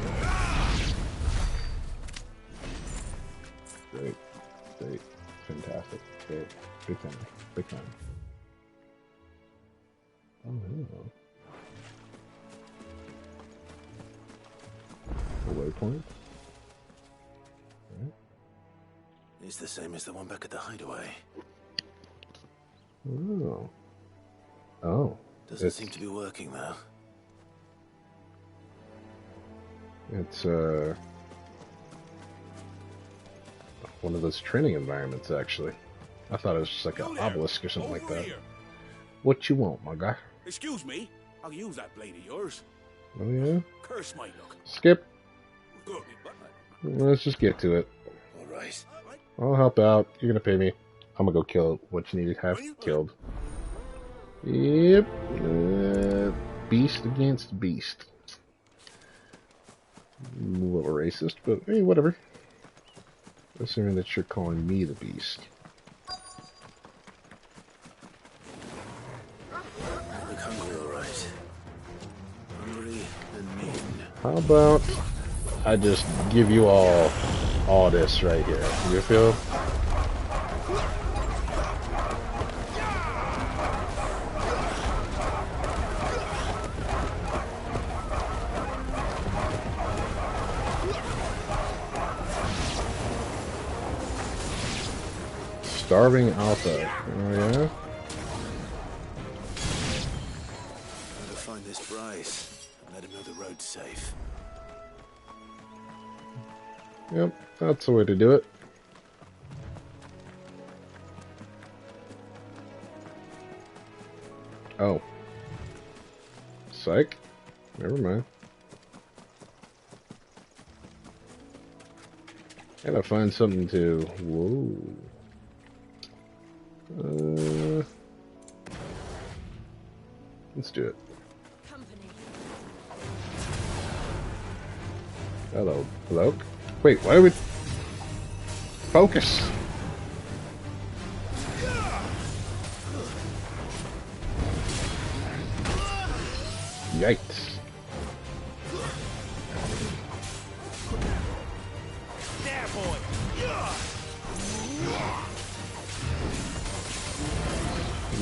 Great. Great. Fantastic. Great. Big time. Big time. Oh, hello. A waypoint. Right. It's the same as the one back at the hideaway. Oh. Oh. Doesn't seem to be working though. It's one of those training environments actually. I thought it was just like an obelisk or something like that. Here. What you want, my guy? Excuse me, I'll use that blade of yours. Oh yeah? Curse my luck. Skip. Good. Let's just get to it. Alright. I'll help out. You're gonna pay me. I'm gonna go kill what you need to have killed. Yep. Beast against beast. A little racist, but hey, whatever. Assuming that you're calling me the beast. Look hungry, alright. Hungry and mean. How about I just give you all this right here? You feel? Starving Alpha. Oh yeah? Gotta find this Bryce and let him know the road's safe. Yep, that's the way to do it. Oh. Psych. Never mind. Gotta find something to... Whoa. Let's do it. Hello, bloke. Wait, why are we... Focus! Yikes.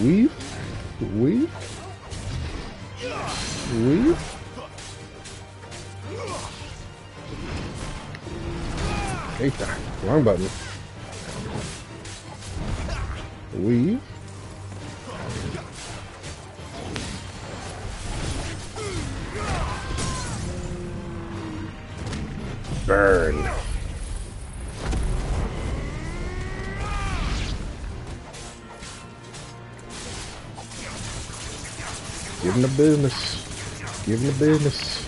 Weave. Weave. Weave. Hey, wrong button. Weave. Burn. Give him the business. Give him the business.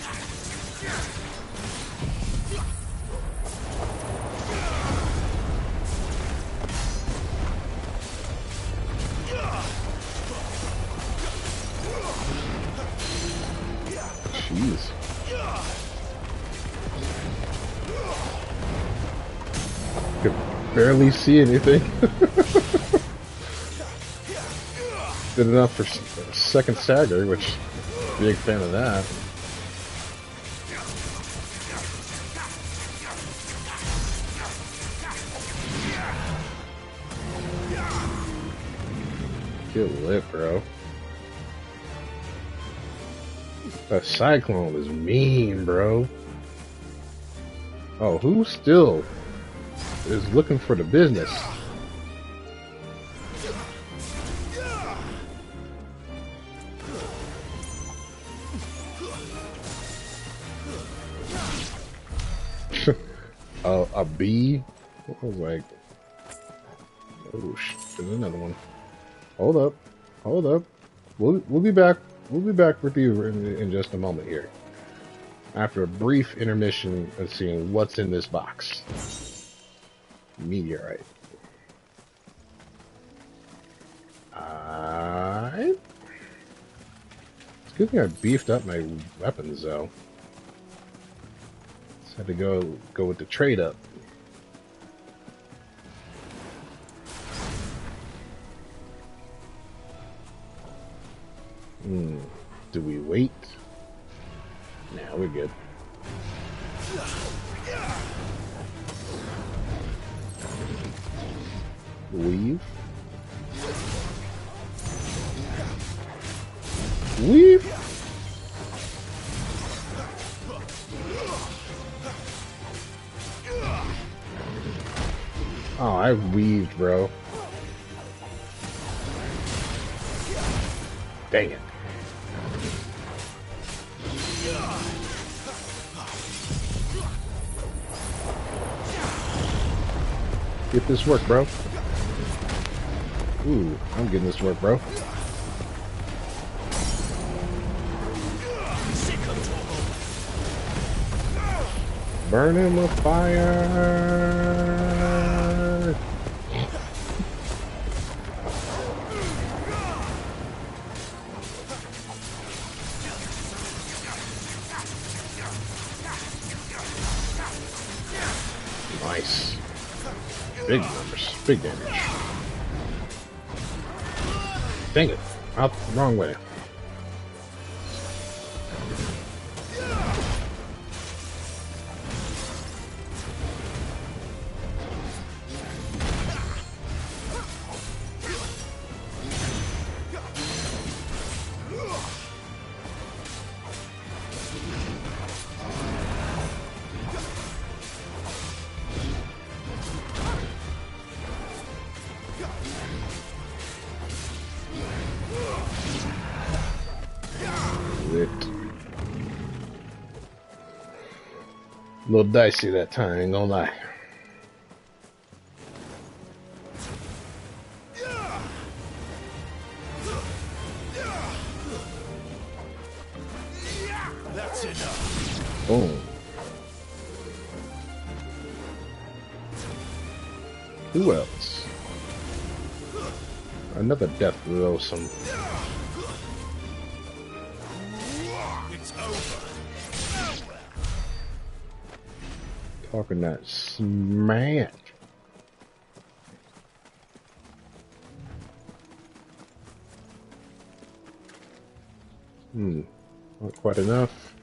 Jeez. Could barely see anything. Good enough for second stagger, which big fan of that. Get lit, bro. That cyclone is mean, bro. Oh, who still is looking for the business? A bee? I was like, oh shit, there's another one. Hold up, hold up. We'll be back. We'll be back with you in just a moment here. After a brief intermission of seeing what's in this box. Meteorite. Alright. It's a good thing I beefed up my weapons though. Just had to go with the trade up. Do we wait? Nah, we're good. Weave. Weave. Oh, I weaved, bro. Dang it. Get this work, bro. Ooh, I'm getting this work, bro. Burn him with fire. Nice. Big numbers, big damage. Dang it, out the wrong way. A little dicey that time, ain't gonna lie. That's enough. Boom. Who else? Another death blow, some. It's over. Talking that smack. Not quite enough,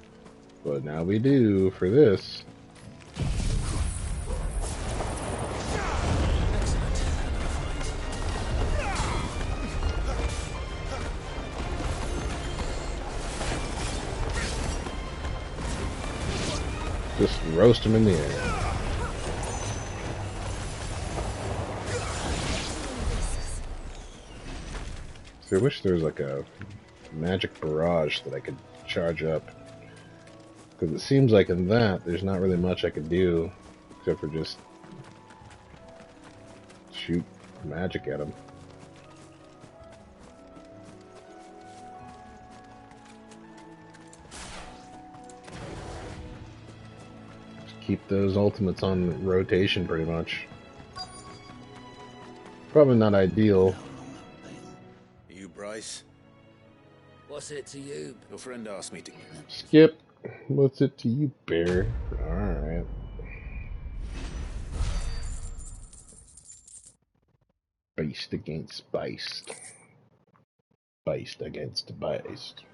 but now we do for this. Just roast him in the air. I wish there was like a magic barrage that I could charge up. Because it seems like in that, there's not really much I could do except for just shoot magic at him. Just keep those ultimates on rotation pretty much. Probably not ideal. Bryce? What's it to you? Your friend asked me to... Skip. What's it to you, bear? Alright. Beast against beast. Beast against beast.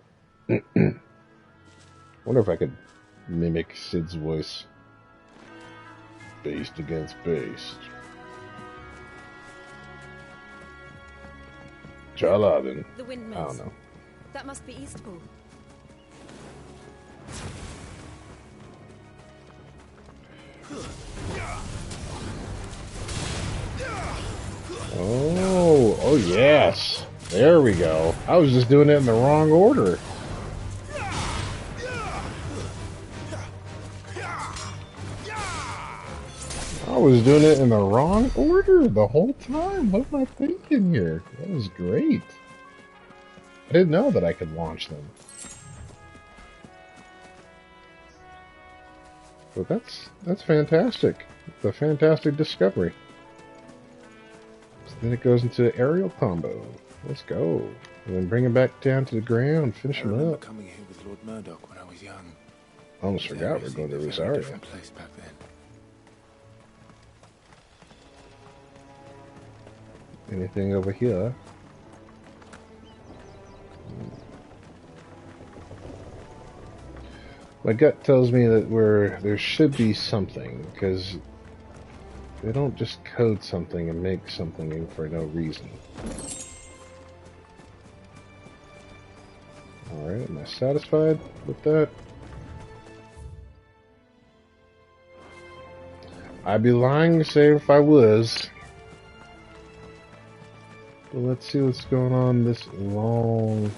Wonder if I could mimic Sid's voice. Beast against beast. Jaladin. The windmills. I don't know. That must be Eastpool. Oh yes. There we go. I was just doing it in the wrong order. I was doing it in the wrong order the whole time. What am I thinking here? That was great. I didn't know that I could launch them. But that's fantastic. It's a fantastic discovery. So then it goes into aerial combo. Let's go. And then bring him back down to the ground, finish him up. I remember coming here with Lord Murdoch when I was young. I almost forgot we're going to Rosaria. Place back then. Anything over here? My gut tells me that there should be something, because they don't just code something and make something for no reason. Alright, am I satisfied with that? I'd be lying to say if I was. But let's see what's going on this long...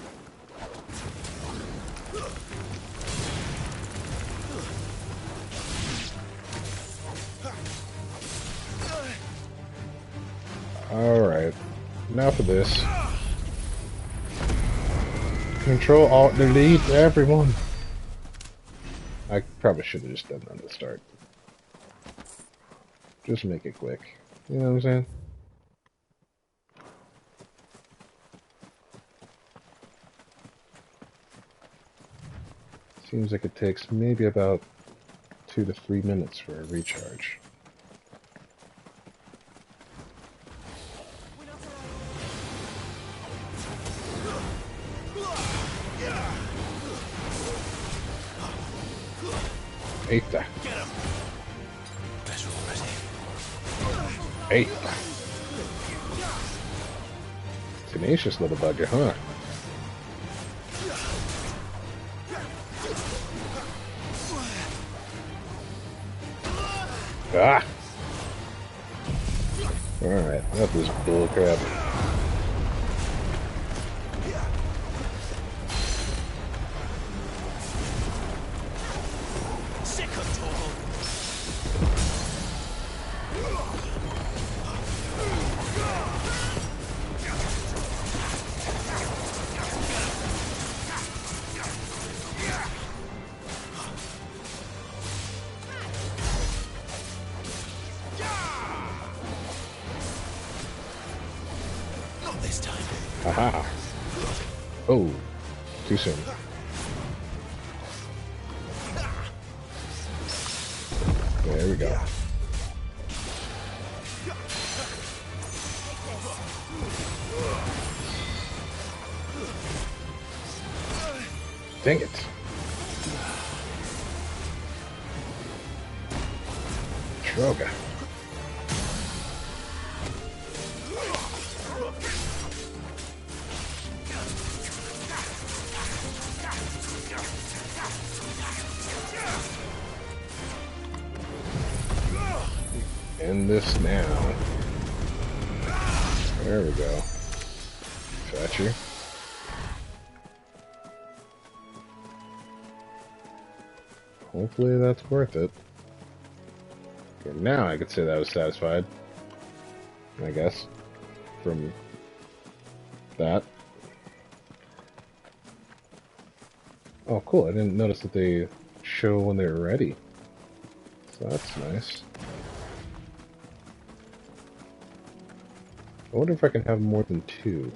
Alright, now for this. Control Alt Delete everyone. I probably should have just done that at the start. Just make it quick. You know what I'm saying? Seems like it takes maybe about 2 to 3 minutes for a recharge. Eita. Eita. Tenacious little bugger, huh? Ah! Alright, that was bullcrap. Haha. Oh, too soon. There we go. Dang it. Troga. doing this now. There we go. Fetcher. Hopefully that's worth it. Okay, now I could say that I was satisfied. I guess. From that. Oh, cool. I didn't notice that they show when they're ready. So that's nice. I wonder if I can have more than 2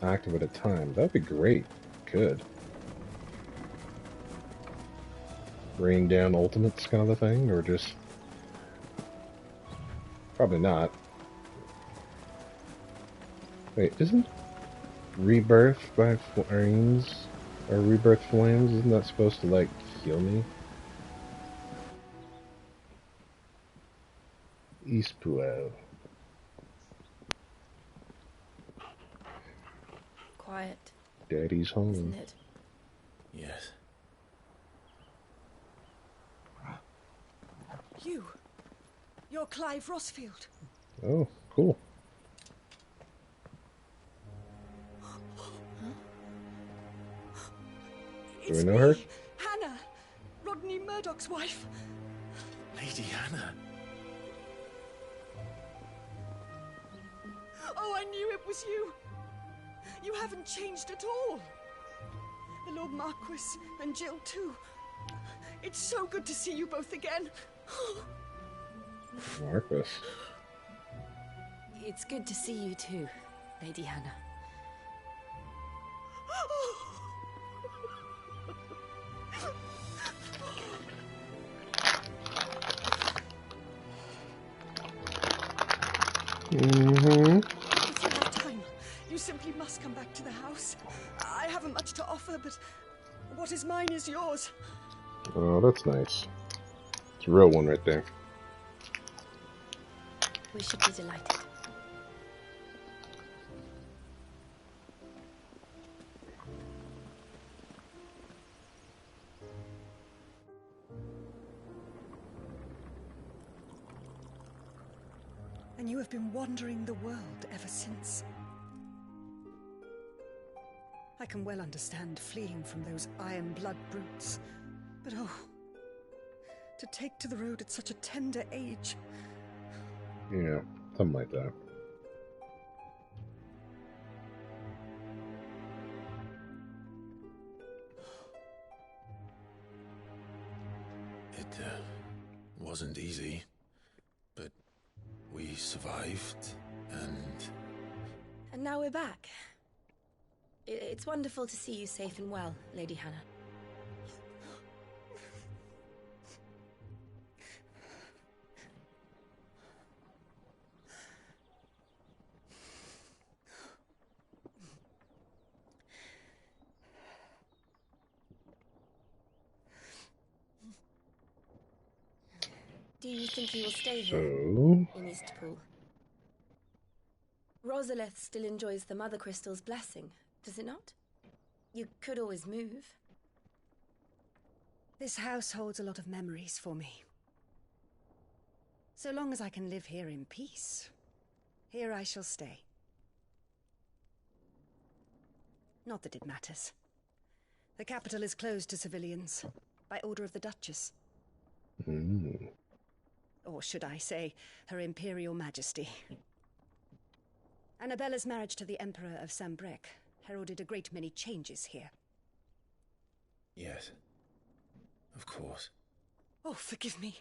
active at a time. That'd be great. Good. Rain down ultimates kind of a thing, or just... Probably not. Wait, isn't Rebirth by Flames, or Rebirth Flames, isn't that supposed to, like, heal me? Eastpuel. Quiet. Daddy's home. Isn't it? Yes. You're Clive Rosfield. Oh, cool. Do we know her? Hannah, Rodney Murdoch's wife. Lady Hannah. Oh, I knew it was you. You haven't changed at all. The Lord Marquis and Jill too. It's so good to see you both again. Marquis. It's good to see you too, Lady Hannah. If you have time, you simply must come back to the house. I haven't much to offer, but what is mine is yours. Oh, that's nice. It's a real one right there. We should be delighted. And you have been wandering the world ever since. I can well understand fleeing from those iron blood brutes, but oh, to take to the road at such a tender age. Yeah, something like that. It wasn't easy, but we survived, and... And now we're back. It's wonderful to see you safe and well, Lady Hannah. Do you think you will stay here in Eastpool? Rosalith still enjoys the Mother Crystal's blessing, does it not? You could always move. This house holds a lot of memories for me. So long as I can live here in peace, here I shall stay. Not that it matters. The capital is closed to civilians, by order of the Duchess. Or should I say, Her Imperial Majesty. Annabella's marriage to the Emperor of Sambrec heralded a great many changes here. Yes, of course. Oh, forgive me.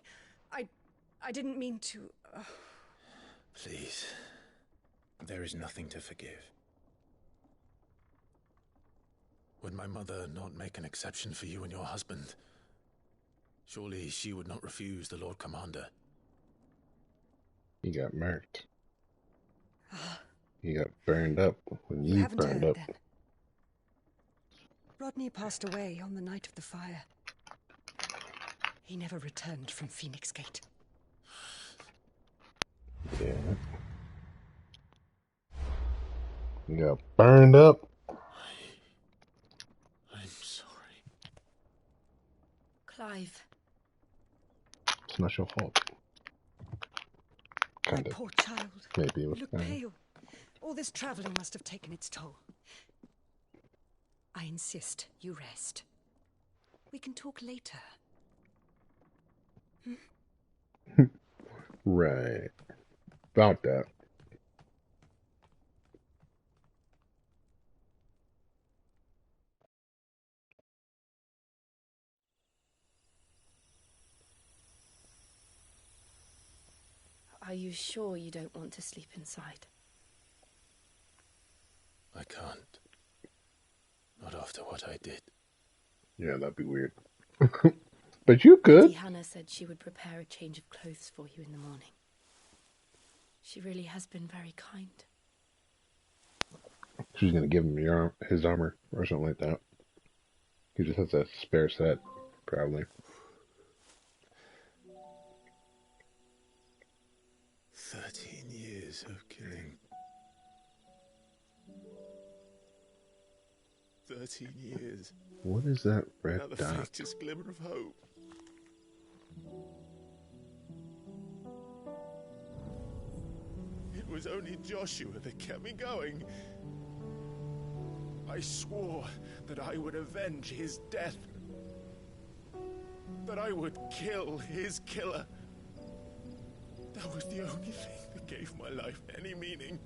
I didn't mean to... Please, there is nothing to forgive. Would my mother not make an exception for you and your husband? Surely she would not refuse the Lord Commander. He got murked. He got burned up when you burned up. Then. Rodney passed away on the night of the fire. He never returned from Phoenix Gate. Yeah. He got burned up. I'm sorry. Clive. It's not your fault. kind of. Poor child. Maybe it You was look kind of. pale. All this traveling must have taken its toll. I insist you rest. We can talk later. Right. About that. Are you sure you don't want to sleep inside? I can't. Not after what I did. Yeah, that'd be weird. But you could. Lady Hannah said she would prepare a change of clothes for you in the morning. She really has been very kind. She's gonna give him his armor or something like that. He just has a spare set, probably. 13 years of killing. 13 years. What is that red Not the dot? faintest glimmer of hope. It was only Joshua that kept me going. I swore that I would avenge his death. That I would kill his killer. That was the only thing that gave my life any meaning.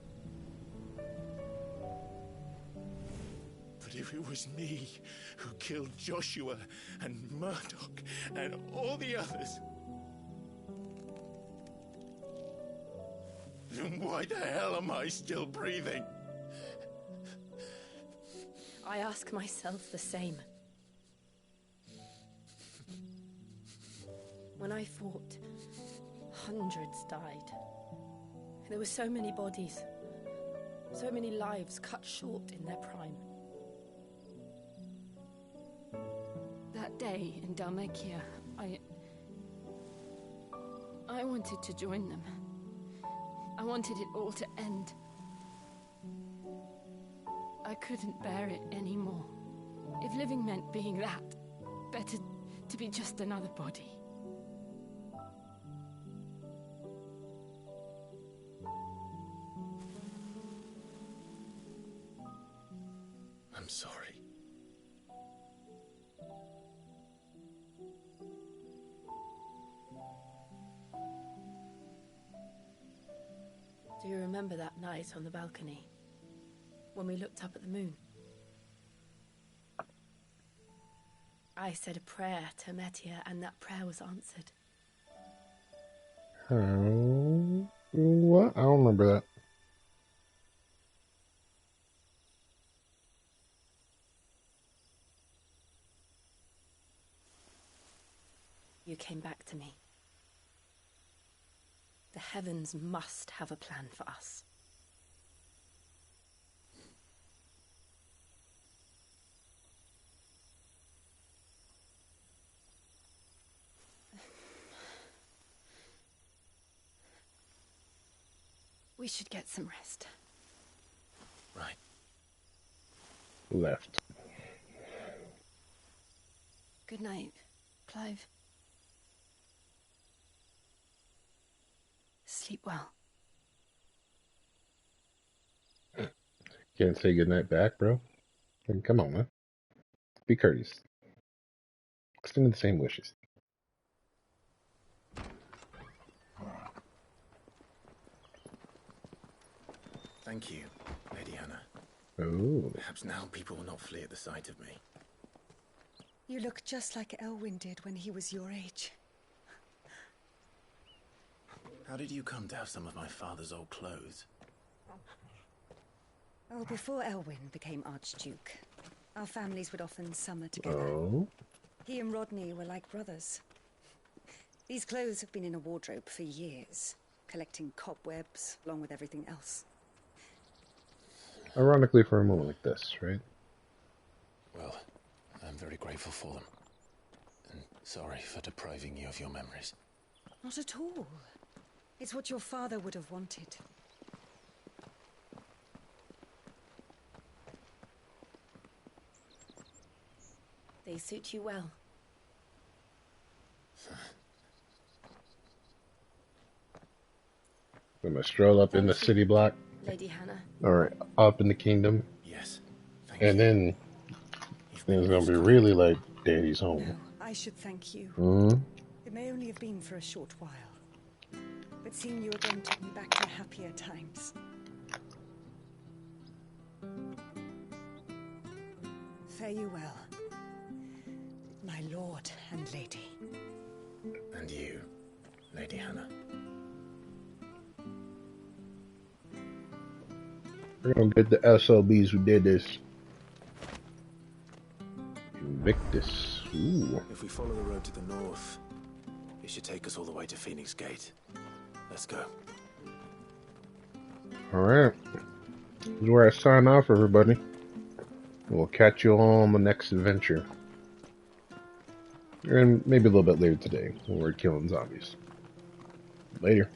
But if it was me who killed Joshua and Murdoch and all the others, then why the hell am I still breathing? I ask myself the same. When I fought, hundreds died. There were so many bodies, so many lives cut short in their prime. That day in Dhalmekia, I wanted to join them. I wanted it all to end. I couldn't bear it anymore. If living meant being that, better to be just another body. I'm sorry. Do you remember that night on the balcony? When we looked up at the moon? I said a prayer to Metia, and that prayer was answered. What? I don't remember that. You came back to me. The heavens must have a plan for us. We should get some rest. Right. Left. Good night, Clive. Sleep well. Can't say goodnight back, bro. I mean, come on, man. Be courteous. Extend the same wishes. Thank you, Lady Hannah. Oh. Perhaps now people will not flee at the sight of me. You look just like Elwyn did when he was your age. How did you come to have some of my father's old clothes? Oh, before Elwyn became Archduke, our families would often summer together. Oh. He and Rodney were like brothers. These clothes have been in a wardrobe for years, collecting cobwebs along with everything else. Ironically, for a moment like this, right? Well, I'm very grateful for them. And sorry for depriving you of your memories. Not at all. It's what your father would have wanted. They suit you well. I'm gonna stroll up in the city block. Lady Hannah. Or up in the kingdom. Yes. And then it's gonna be really like Daddy's home. No, I should thank you. Mm-hmm. It may only have been for a short while, but seeing you again took me back to happier times. Fare you well, my lord and lady. And you, Lady Hannah. We're gonna get the SOBs who did this. Invictus. Ooh. If we follow the road to the north, it should take us all the way to Phoenix Gate. Let's go. Alright. This is where I sign off, everybody. We'll catch you on the next adventure. And maybe a little bit later today when we're killing zombies. Later.